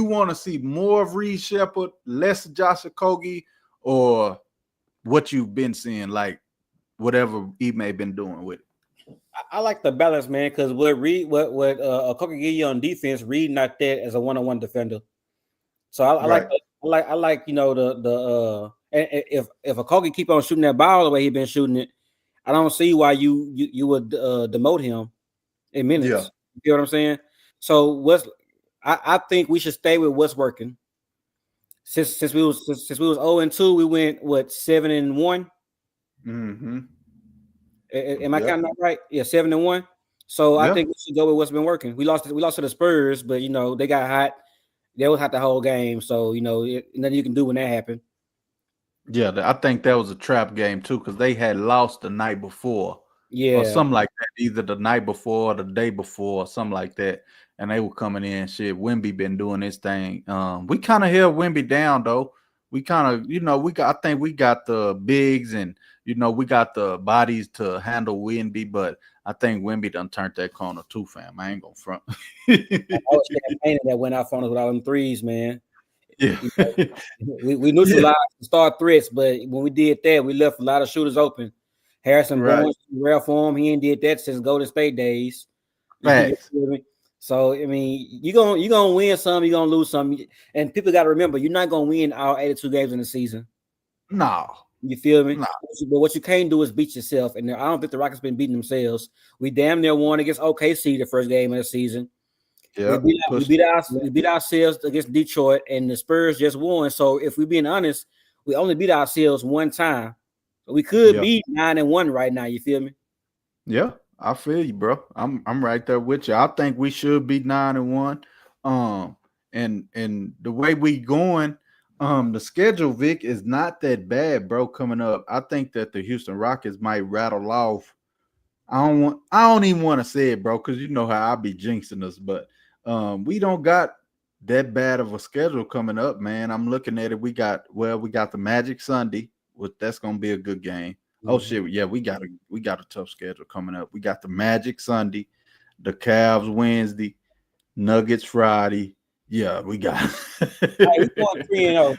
want to see more of Reed Shepherd, less of Josh Okogie, or what you've been seeing, like whatever he may have been doing with it? I like the balance, man, because what Okogie give you on defense, Reed not that as a one-on-one defender. So I like and if Okogie keep on shooting that ball the way he been shooting it, I don't see why you would demote him in minutes. Yeah. You know what I'm saying? So I think we should stay with what's working. Since we was 0-2, we went 7-1. Mm-hmm. Am I counting that right? Yeah, 7-1. So I think we should go with what's been working. We lost to the Spurs, but they got hot. They was hot the whole game. So nothing you can do when that happened. Yeah, I think that was a trap game too, because they had lost the night before. Or something like that, either the night before or the day before, or something like that. And they were coming in. Shit, Wemby been doing his thing. We kind of held Wemby down though. We kind of, I think we got the bigs and we got the bodies to handle Wemby, but I think Wemby done turned that corner too, fam. I ain't gonna front. I was campaigning that went out on us with all them threes, man. Yeah, we neutralized the star threats, but when we did that, we left a lot of shooters open. Harrison Barnes, rare form, he ain't did that since Golden State days. Facts. So I mean, you're gonna win some, you're gonna lose some, and people got to remember, you're not gonna win all 82 games in the season. No, you feel me? No. But what you can't do is beat yourself, and I don't think the Rockets been beating themselves. We damn near won against OKC the first game of the season. Yeah, we beat ourselves against Detroit, and the Spurs just won. So if we're being honest, we only beat ourselves one time. We could be 9-1 right now. You feel me? Yeah, I feel you, bro. I'm right there with you. I think we should be 9-1. And the way we going, the schedule, Vic, is not that bad, bro. Coming up, I think that the Houston Rockets might rattle off. I don't even want to say it, bro, because you know how I be jinxing us, but we don't got that bad of a schedule coming up, man. I'm looking at it. We got the Magic Sunday. That's gonna be a good game. Oh shit, yeah, we got a tough schedule coming up. We got the Magic Sunday, the Cavs Wednesday, Nuggets Friday. Yeah, we got. We going 3-0.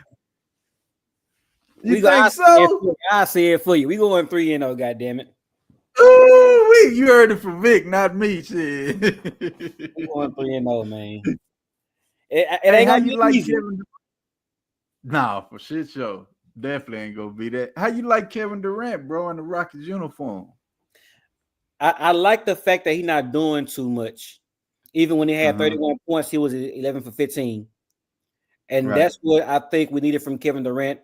You think so? I say it for you. We going 3-0. God damn it. Ooh, you heard it from Vic, not me. Shit. We going 3-0, man. It ain't how you like easy. Kevin? Nah, for shit show. Definitely ain't gonna be that. How you like Kevin Durant, bro, in the Rockets uniform? I like the fact that he's not doing too much. Even when he had 31 points, he was 11 for 15. And that's what I think we needed from Kevin Durant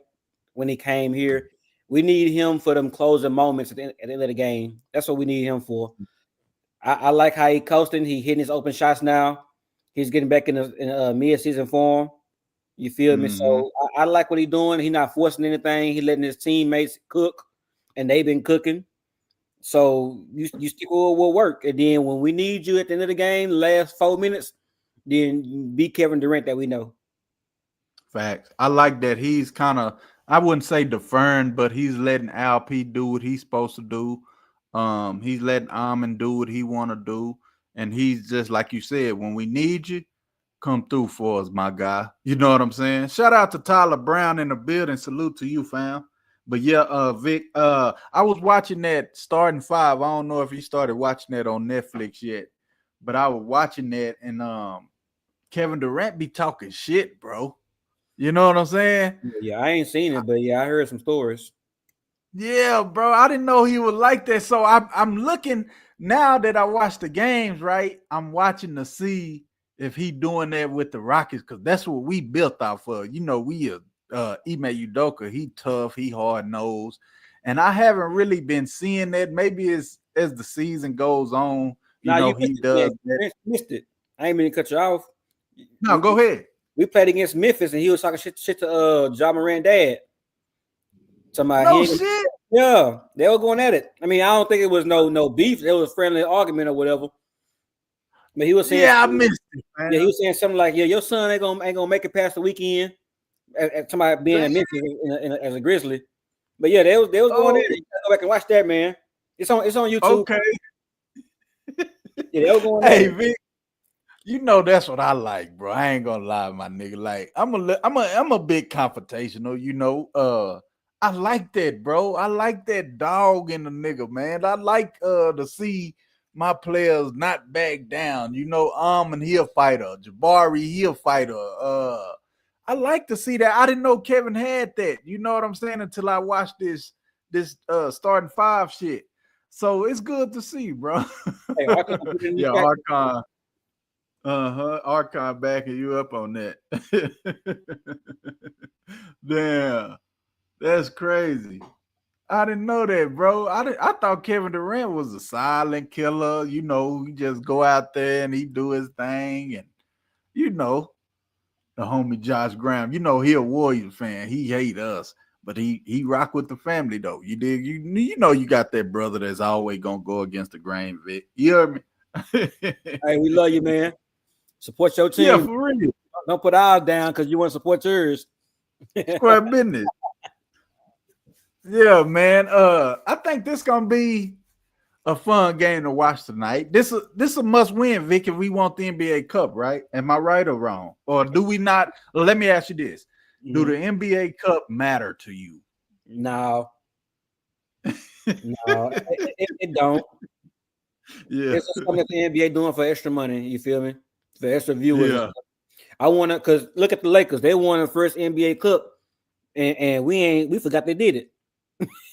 when he came here. We need him for them closing moments at the end of the game. That's what we need him for. I like how he coasting. He hitting his open shots now. He's getting back in mid-season form. You feel me? So I like what he's doing. He's not forcing anything. He's letting his teammates cook, and they've been cooking. So you stick with what work. And then when we need you at the end of the game, the last 4 minutes, then be Kevin Durant that we know. Facts. I like that he's kind of, I wouldn't say deferring, but he's letting Alp do what he's supposed to do. He's letting Amon do what he want to do. And he's just, like you said, when we need you, come through for us, my guy. You know what I'm saying? Shout out to Tyler Brown in the building. Salute to you, fam. But yeah, Vic, I was watching that starting five. I don't know if you started watching that on Netflix yet, but I was watching that, and Kevin Durant be talking shit, bro. You know what I'm saying? Yeah, I ain't seen it, but yeah, I heard some stories. Yeah, bro. I didn't know he was like that. So I'm looking now that I watch the games, right? I'm watching to see if he doing that with the Rockets, because that's what we built off of. You know, we Ime Udoka, he tough, he hard nosed. And I haven't really been seeing that. Maybe as the season goes on, you Now know, you he missed does it, that. man. Missed it. I ain't mean to cut you off. No, go ahead. We played against Memphis, and he was talking shit to Ja Morant dad. No shit. Yeah, they were going at it. I mean, I don't think it was no beef. It was a friendly argument or whatever. But he was saying, Yeah, I missed it, man. yeah, he was saying something like, "Yeah, your son ain't gonna make it past the weekend." Somebody being in Memphis as a Grizzly. But yeah, they was going at it. You gotta go back and watch that, man. It's on YouTube. Okay. Yeah, they were going at Hey, it. Vic. You know that's what I like, bro. I ain't gonna lie, my nigga. Like I'm a big confrontational. You know, I like that, bro. I like that dog in the nigga, man. I like to see my players not back down. You know, and he a fighter. Jabari, he a fighter. I like to see that. I didn't know Kevin had that. You know what I'm saying? Until I watched this starting five shit. So it's good to see, bro. Hey, yeah, Archon. Archon backing you up on that. Damn, that's crazy. I didn't know that, bro. I thought Kevin Durant was a silent killer. You know, he just go out there and he do his thing, and you know, the homie Josh Graham. You know, he a Warriors fan. He hate us, but he rock with the family though. You dig? You know, you got that brother that's always gonna go against the grain, Vic. You heard me? Hey, we love you, man. Support your team. Yeah, for real. Don't put ours down because you want to support yours. Square business. Yeah, man. I think this gonna be a fun game to watch tonight. This a must win, Vic, if we want the NBA Cup, right? Am I right or wrong? Or do we not? Let me ask you this: do the NBA Cup matter to you? No. No, it don't. Yeah, It's just something that the NBA doing for extra money. You feel me? For extra viewers. Yeah. I want to, because look at the Lakers. They won the first NBA Cup, and we forgot they did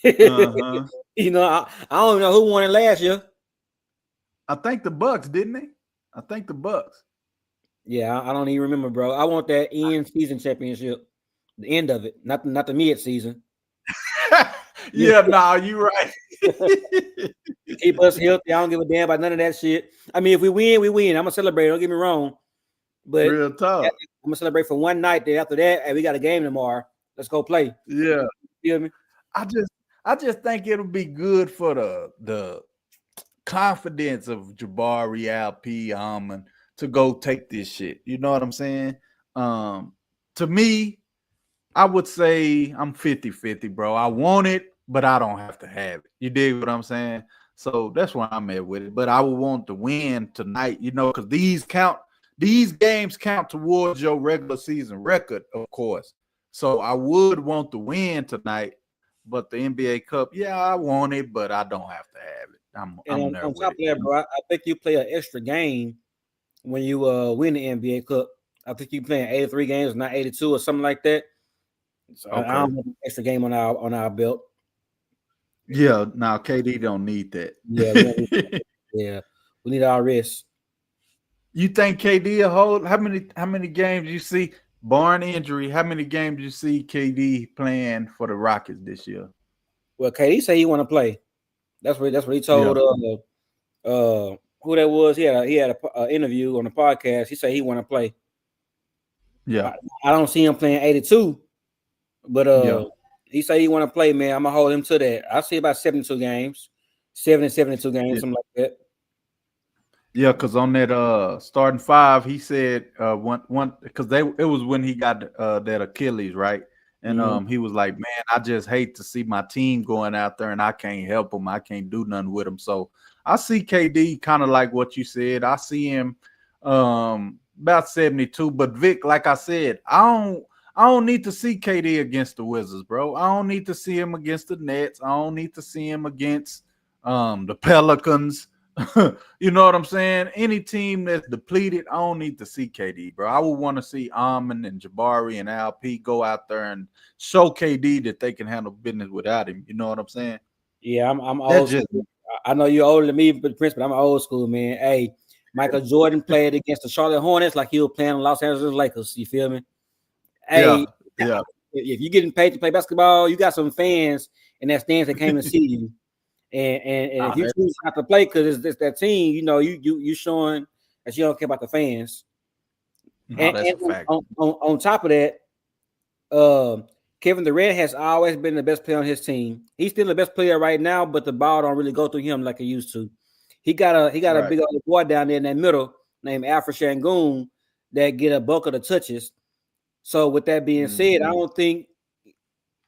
it. You know, I don't know who won it last year. I think the Bucks, didn't they? I think the Bucks. Yeah, I don't even remember, bro. I want that end season championship, the end of it, not the mid season. Yeah, no, you're right. Keep us healthy. I don't give a damn about none of that shit. I mean, if we win, we win. I'm gonna celebrate. Don't get me wrong, but Real tough. I'm gonna celebrate for one night. Then after that, hey, we got a game tomorrow. Let's go play. Yeah, You feel me? I just think it'll be good for the confidence of Jabari, Alp, Almond to go take this shit. You know what I'm saying? To me, I would say I'm 50-50, bro. I want it, but I don't have to have it. You dig what I'm saying? So that's where I'm at with it. But I would want to win tonight, you know, because these games count towards your regular season record, of course. So I would want to win tonight, but the NBA Cup, yeah, I want it, but I don't have to have it. I'm And there on with top of it. that, bro, I think you play an extra game when you win the NBA Cup. I think you playing 83 games, not 82 or something like that. So Okay. I don't have an extra game on our belt. Yeah, now KD don't need that. Yeah, we need our rest. You think KD a hold? How many games you see, barring injury? How many games you see KD playing for the Rockets this year? Well, KD said he want to play. That's what he told who that was. He had an interview on the podcast. He said he want to play. Yeah, I don't see him playing 82, but he said he want to play. Man, I'm gonna hold him to that. I see about 72 games, 72 games, something like that. Yeah, because on that starting five, he said one because it was when he got that Achilles, right? And he was like, man, I just hate to see my team going out there and I can't help them. I can't do nothing with them. So I see KD kind of like what you said. I see him about 72. But Vic, like I said, I don't need to see KD against the Wizards, bro. I don't need to see him against the Nets. I don't need to see him against the Pelicans. You know what I'm saying? Any team that's depleted, I don't need to see KD, bro. I would want to see Amon and Jabari and Alp go out there and show KD that they can handle business without him. You know what I'm saying? Yeah, I'm That's old just school. I know you're older than me, but Prince, but I'm old school, man. Hey, Michael Jordan played against the Charlotte Hornets like he was playing the Los Angeles Lakers. You feel me? Hey, yeah. if you're getting paid to play basketball, you got some fans in that stands that came to see you. And if you choose not to play because it's that team, you know, you showing that you don't care about the fans. No, that's a fact. On top of that, Kevin Durant has always been the best player on his team. He's still the best player right now, but the ball don't really go through him like it used to. He got a big old boy down there in that middle named Alfred Şengün that get a bulk of the touches. So with that being said, I don't think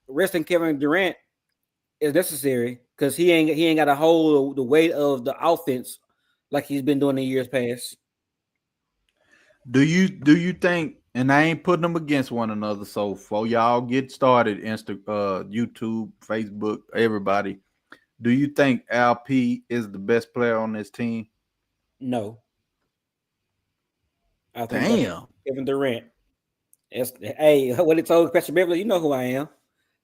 resting Kevin Durant is necessary because he ain't got to hold the weight of the offense like he's been doing in years past. Do you think? And I ain't putting them against one another. So for y'all get started, YouTube, Facebook, everybody. Do you think LP is the best player on this team? No. I think Damn. Kevin Durant. Hey, what he told Patrick Beverly, you know who I am.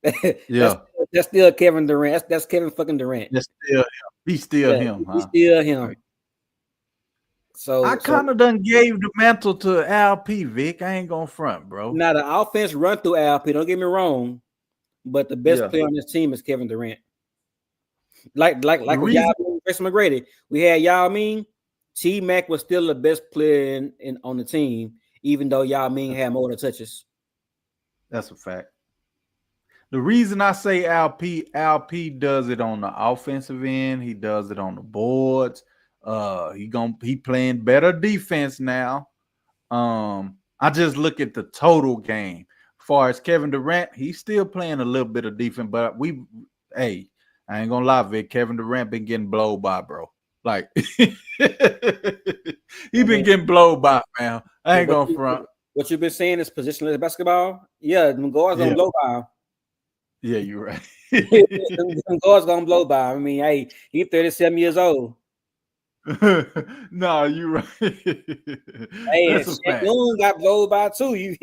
That's still Kevin Durant. That's Kevin fucking Durant. That's still him. He's still him. He's still him. Right. So I kind of done gave the mantle to LP, Vic. I ain't gonna front, bro. Now the offense run through LP. Don't get me wrong, but the best player on this team is Kevin Durant. Like with Yao Ming, Chris McGrady, we had Yao Ming. T-Mac was still the best player on the team, even though Yao Ming had more touches. That's a fact. The reason I say LP does it on the offensive end. He does it on the boards. He playing better defense now. I just look at the total game. As far as Kevin Durant, he's still playing a little bit of defense, but I ain't gonna lie, Vic. Kevin Durant been getting blowed by, bro. Like he been getting blowed by, man. I ain't gonna front. What you've been saying is positionless basketball. Yeah, them guards gonna blow by him. Yeah, you're right. them guards gonna blow by him. I mean, hey, he's 37 years old. No, you're right. Hey, Şengün got blowed by too.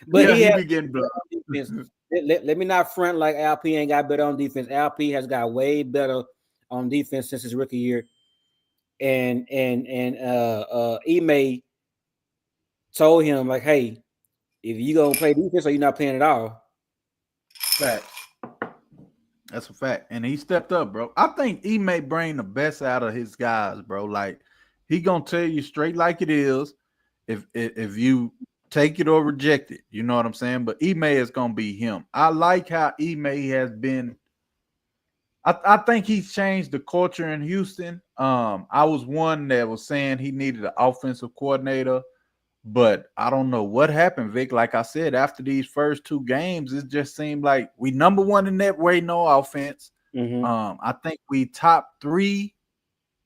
But yeah, he be getting blowed. Let me not front like LP ain't got better on defense. LP has got way better on defense since his rookie year. And Ime told him, like, hey, if you gonna play defense or you're not playing at all. Fact. That's a fact. And he stepped up, bro. I think he may bring the best out of his guys, bro. Like, he gonna tell you straight like it is. If you take it or reject it, you know what I'm saying? But Ime is gonna be him. I like how Ime has been. I think he's changed the culture in Houston. I was one that was saying he needed an offensive coordinator, but I don't know what happened, Vic. Like I said, after these first two games, it just seemed like we number one in that way, no offense. I think we top 3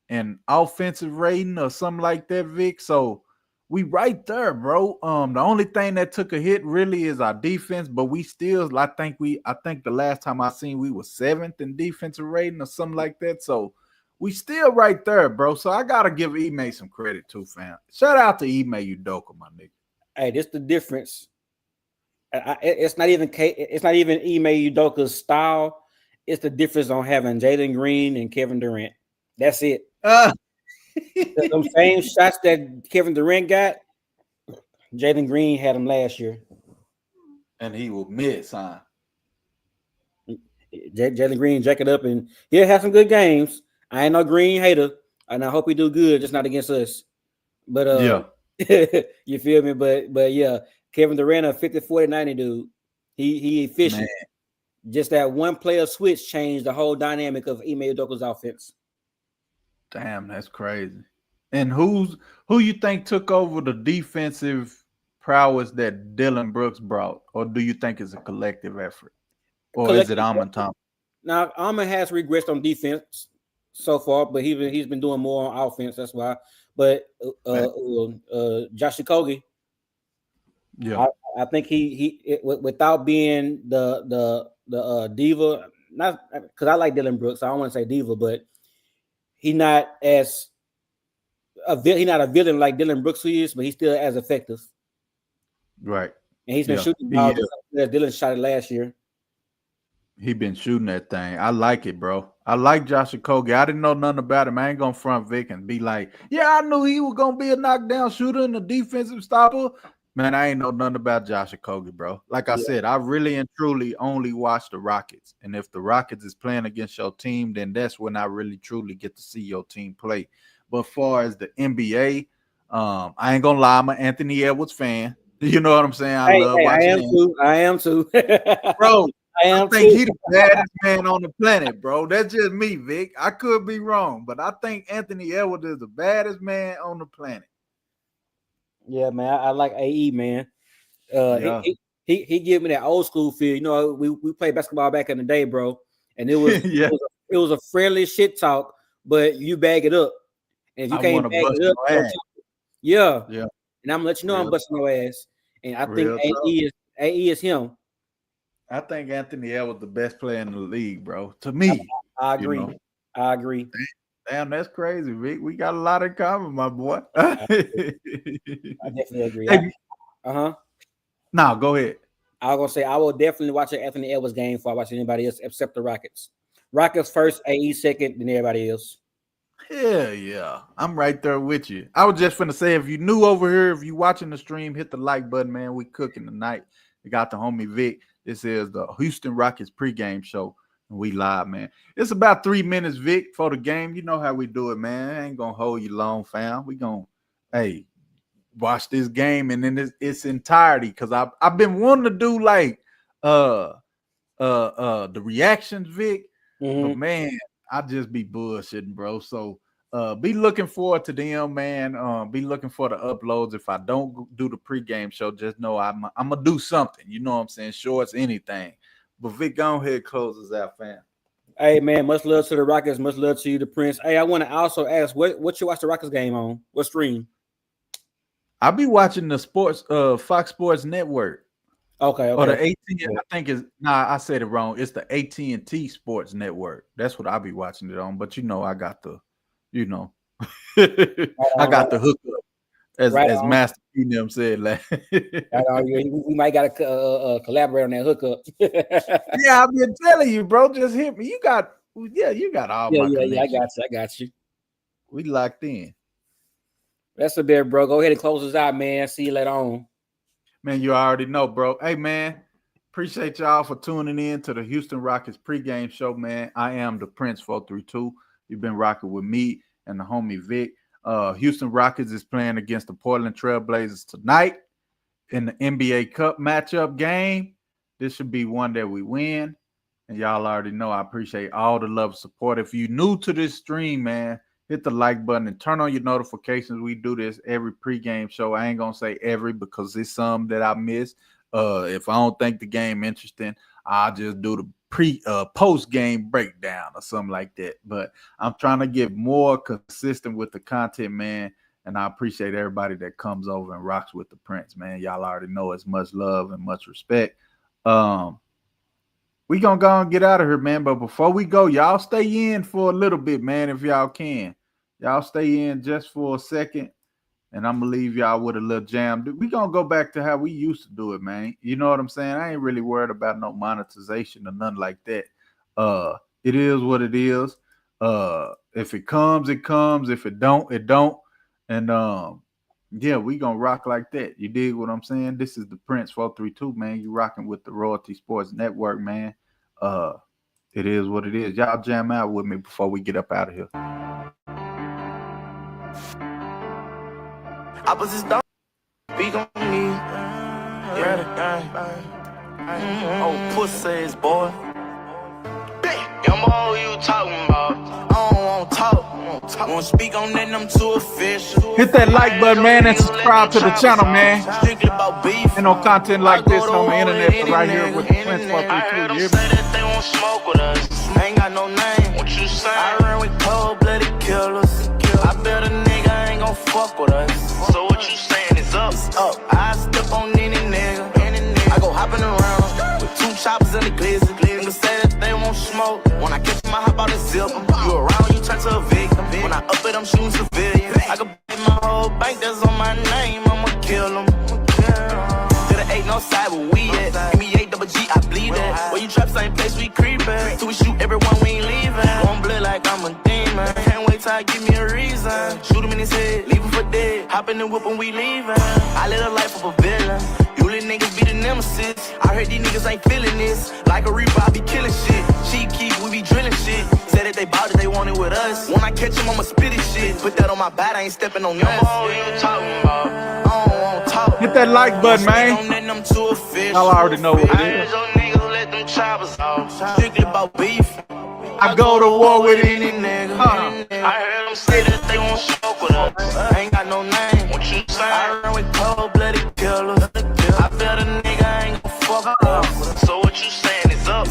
in offensive rating or something like that, Vic. So we right there, bro. The only thing that took a hit really is our defense, but we still, I think the last time I seen we were 7th in defensive rating or something like that. So we still right there, bro. So I gotta give Ime some credit too, fam. Shout out to Ime Udoka, my nigga. Hey, this the difference. It's not even Ime Udoka's style. It's the difference on having Jalen Green and Kevin Durant. That's it. Those same shots that Kevin Durant got, Jalen Green had them last year. And he will miss, huh? Jalen Green jack it up, and he'll have some good games. I ain't no Green hater, and I hope he do good, just not against us. But yeah, you feel me? But yeah, Kevin Durant, a 50, 40, 90 dude. He efficient. Man. Just that one player switch changed the whole dynamic of Ime Udoka's offense. Damn, that's crazy. And who you think took over the defensive prowess that Dylan Brooks brought, or do you think it's a collective effort, or is it Amon Thompson? Now Amon has regressed on defense so far, but he's been doing more on offense. That's why. But Josh Okogie, Yeah. I think without being the diva, not because I like Dylan Brooks. I don't want to say diva, but he's not a villain like Dylan Brooks is, but he's still as effective. Right. And he's been shooting the ball just like Dylan shot it last year. He been shooting that thing. I like it, bro. I like Josh Okogie. I didn't know nothing about him. I ain't gonna front Vic and be like, yeah, I knew he was gonna be a knockdown shooter and a defensive stopper. Man, I ain't know nothing about Josh Okogie, bro. Like I said, I really and truly only watch the Rockets. And if the Rockets is playing against your team, then that's when I really truly get to see your team play. But as far as the NBA, I ain't gonna lie, I'm an Anthony Edwards fan. You know what I'm saying? I love watching him. I am too. Bro, I think he's the baddest man on the planet, bro. That's just me, Vic. I could be wrong, but I think Anthony Edwards is the baddest man on the planet. Yeah, man. I like AE, man. He give me that old school feel. You know, we played basketball back in the day, bro. And it was it was a friendly shit talk, but you bag it up. And if you can't bag it up, yeah. And I'm gonna let you know I'm busting your ass. And I think AE is him. I think Anthony Edwards the best player in the league, bro. To me, I agree. You know? I agree. Damn, that's crazy, Vic. We got a lot in common, my boy. I definitely agree. Hey, no, go ahead. I was gonna say I will definitely watch an Anthony Edwards game before I watch anybody else except the Rockets. Rockets first, AE second, then everybody else. Hell yeah. I'm right there with you. I was just finna say, if you new over here, if you watching the stream, hit the like button, man. We cooking tonight. We got the homie Vic. This is the Houston Rockets pregame show. And we live, man. It's about 3 minutes, Vic, for the game. You know how we do it, man. I ain't gonna hold you long, fam. We gonna, watch this game and in its entirety. Cause I've been wanting to do like the reactions, Vic. But man, I just be bullshitting, bro. So be looking forward to them, man. Be looking for the uploads. If I don't do the pregame show, just know I'm gonna do something. You know what I'm saying? Shorts, anything. But Vic, go ahead, close us out, fam. Hey man, much love to the Rockets. Much love to you, the Prince. Hey, I want to also ask, what you watch the Rockets game on? What stream? I'll be watching the sports, Fox Sports Network. Okay. Or the AT&T, I think is I said it wrong. It's the AT&T Sports Network. That's what I'll be watching it on. But I got the, I got the hookup as Master P them said. Like, we might got to collaborate on that hookup. Yeah, I've been telling you, bro. Just hit me. You got all my connections. I got you. We locked in. That's a bit, bro. Go ahead and close us out, man. See you later on. Man, you already know, bro. Hey, man, appreciate y'all for tuning in to the Houston Rockets pregame show, man. I am the Prince 432. You've been rocking with me and the homie Vic. Houston Rockets is playing against the Portland Trailblazers tonight in the NBA Cup matchup game. This should be one that we win. And y'all already know I appreciate all the love and support. If you're new to this stream, man, hit the like button and turn on your notifications. We do this every pregame show. I ain't going to say every because there's some that I miss. If I don't think the game interesting, I'll just do the post-game breakdown or something like that. But I'm trying to get more consistent with the content, man. And I appreciate everybody that comes over and rocks with the Prince, man. Y'all already know it's much love and much respect. We gonna go and get out of here, man. But before we go, y'all stay in for a little bit, man, if y'all can. Y'all stay in just for a second, and I'm gonna leave y'all with a little jam. We gonna go back to how we used to do it, man. You know what I'm saying? I ain't really worried about no monetization or nothing like that. It is what it is. If it comes, it comes. If it don't, it don't. And yeah, we gonna rock like that. You dig what I'm saying? This is the Prince 432, man. You rocking with the Royalty Sports Network, man. It is what it is. Y'all jam out with me before we get up out of here. Opposites don't speak on me. Oh, pussies, boy. Young boy, who you talking about? I don't want to talk. Won't speak on that, I'm too official. Hit that like button, man, and subscribe to the channel, man. Strictly about beef. And no content like this on the internet right here with the Prince 432. You say that they won't smoke with us. Ain't got no name. What you say? I run with cold-blooded killers. I bet a nigga ain't gon' fuck. fuck with us. So what you saying is up? I step on any nigga. I go hopping around with 2 choppers in the glizzy. Niggas say that they won't smoke. When I catch 'em, I hop out the zip. You around, you turn to a victim. When I up it, I'm shooting civilians. I could pay my whole bank that's on my name. I'ma kill 'em. There ain't no side where we at. NBA double G, I bleed that. Where you trap, same place we creep at. Till we shoot everyone, we ain't leaving. Won't blood like I'm a demon. Can't wait till I give me a reason. Shoot him in his head, leave him for dead. Hop in the whip and we leaving. I live a life of a villain. You little niggas be the nemesis. I heard these niggas ain't feeling this. Like a reaper, I be killing shit. Cheap keep, we be drilling shit. Said that they bought it, they want it with us. When I catch them, I'ma spit it shit. Put that on my bat, I ain't stepping on yours. You talking about? I don't want talk. Hit that like button, man. Y'all already know what it is. Strictly about beef. I go to war with any nigga. I heard them say that they won't smoke with us. I ain't got no name. What you say? I run with cold-blooded killers. I feel the nigga ain't gon' fuck up. So what you saying is up?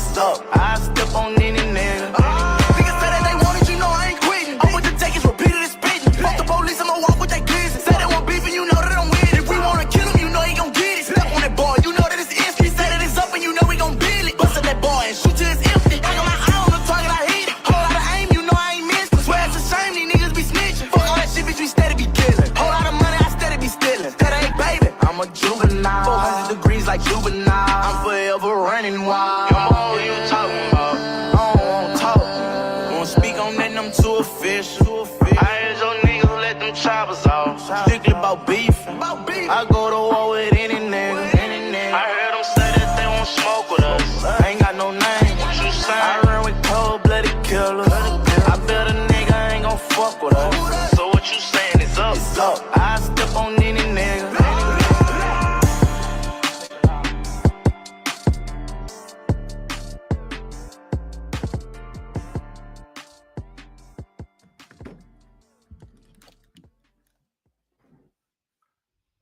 I step on any nigga. Niggas say that they want it, you know I ain't quitting. I'm with the takers, repeated and spitting. Fuck the police, I'ma walk with that glizzy. Say they want beef and you know that I'm with it. If we wanna kill him, you know he gon' get it. Step on that boy, you know that it's instant. Say that it's up and you know we gon' build it. Bust at that boy and shoot till it's empty. I got my eye on the target, I hit it. Whole lot of aim, you know I ain't missing. Swear it's a shame, these niggas be snitching. Fuck all that shit, bitch, we steady be killing. Whole lot of money, I steady be stealing. That ain't baby, I'm a juvenile. 400 degrees like juvenile. I'm forever running wild. You talking about? I don't want talk. Won't speak on that, I'm too official. I heard your niggas let them choppers off. Strictly about beef. I go to war with any nigga. I heard them say that they won't smoke with us. I ain't got no name. What you say? I run with cold-blooded killers. I bet a nigga ain't gon' fuck with us. So what you saying is up? I step on any nigga.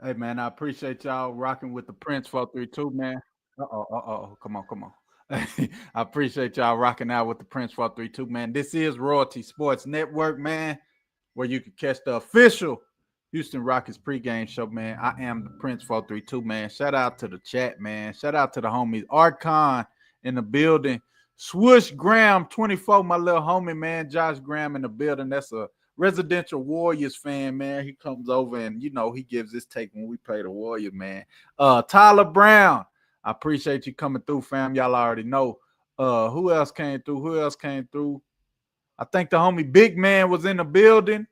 Hey, man, I appreciate y'all rocking with the Prince 432, man. Come on. I appreciate y'all rocking out with the Prince 432, man. This is Royalty Sports Network, man, where you can catch the official Houston Rockets pregame show, man. I am the Prince 432, man. Shout out to the chat, man. Shout out to the homies. Archon in the building. Swoosh Graham 24, my little homie, man. Josh Graham in the building. That's a residential Warriors fan, man. He comes over and, you know, he gives his take when we play the Warriors, man. Tyler Brown, I appreciate you coming through, fam. Y'all already know. Who else came through? I think the homie Big Man was in the building.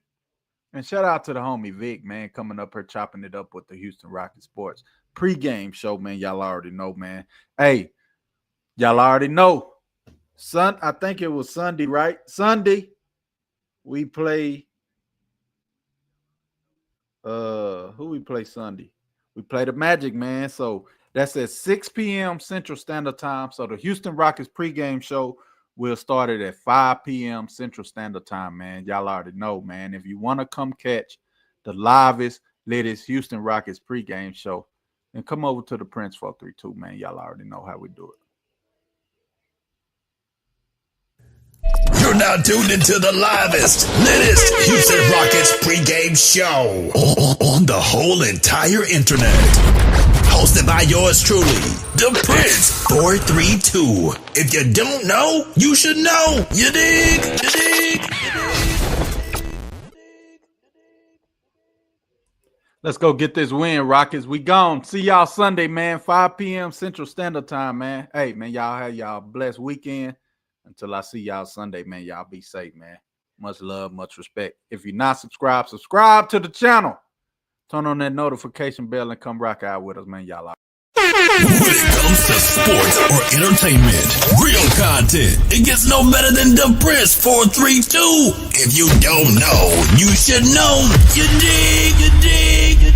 And shout out to the homie Vic, man, coming up here chopping it up with the Houston Rockets Sports pregame show, man. Y'all already know, man. Hey, y'all already know. I think it was Sunday, right? Sunday. We play who we play Sunday? We play the Magic, man. So that's at 6 p.m. Central Standard Time. So the Houston Rockets pregame show will start it at 5 p.m. Central Standard Time, man. Y'all already know, man. If you want to come catch the livest, latest Houston Rockets pregame show, then come over to the Prince 432, man. Y'all already know how we do it. You're now tuned into the livest, latest Houston Rockets pregame show on the whole entire internet. Hosted by yours truly, the Prince 432. If you don't know, you should know. You dig? Let's go get this win, Rockets. We gone. See y'all Sunday, man. 5 p.m. Central Standard Time, man. Hey, man, y'all have y'all blessed weekend. Until I see y'all Sunday, man, y'all be safe, man. Much love, much respect. If you're not subscribed, subscribe to the channel. Turn on that notification bell and come rock out with us, man. Y'all out. When it comes to sports or entertainment, real content, it gets no better than the Prince 432. If you don't know, you should know. You dig?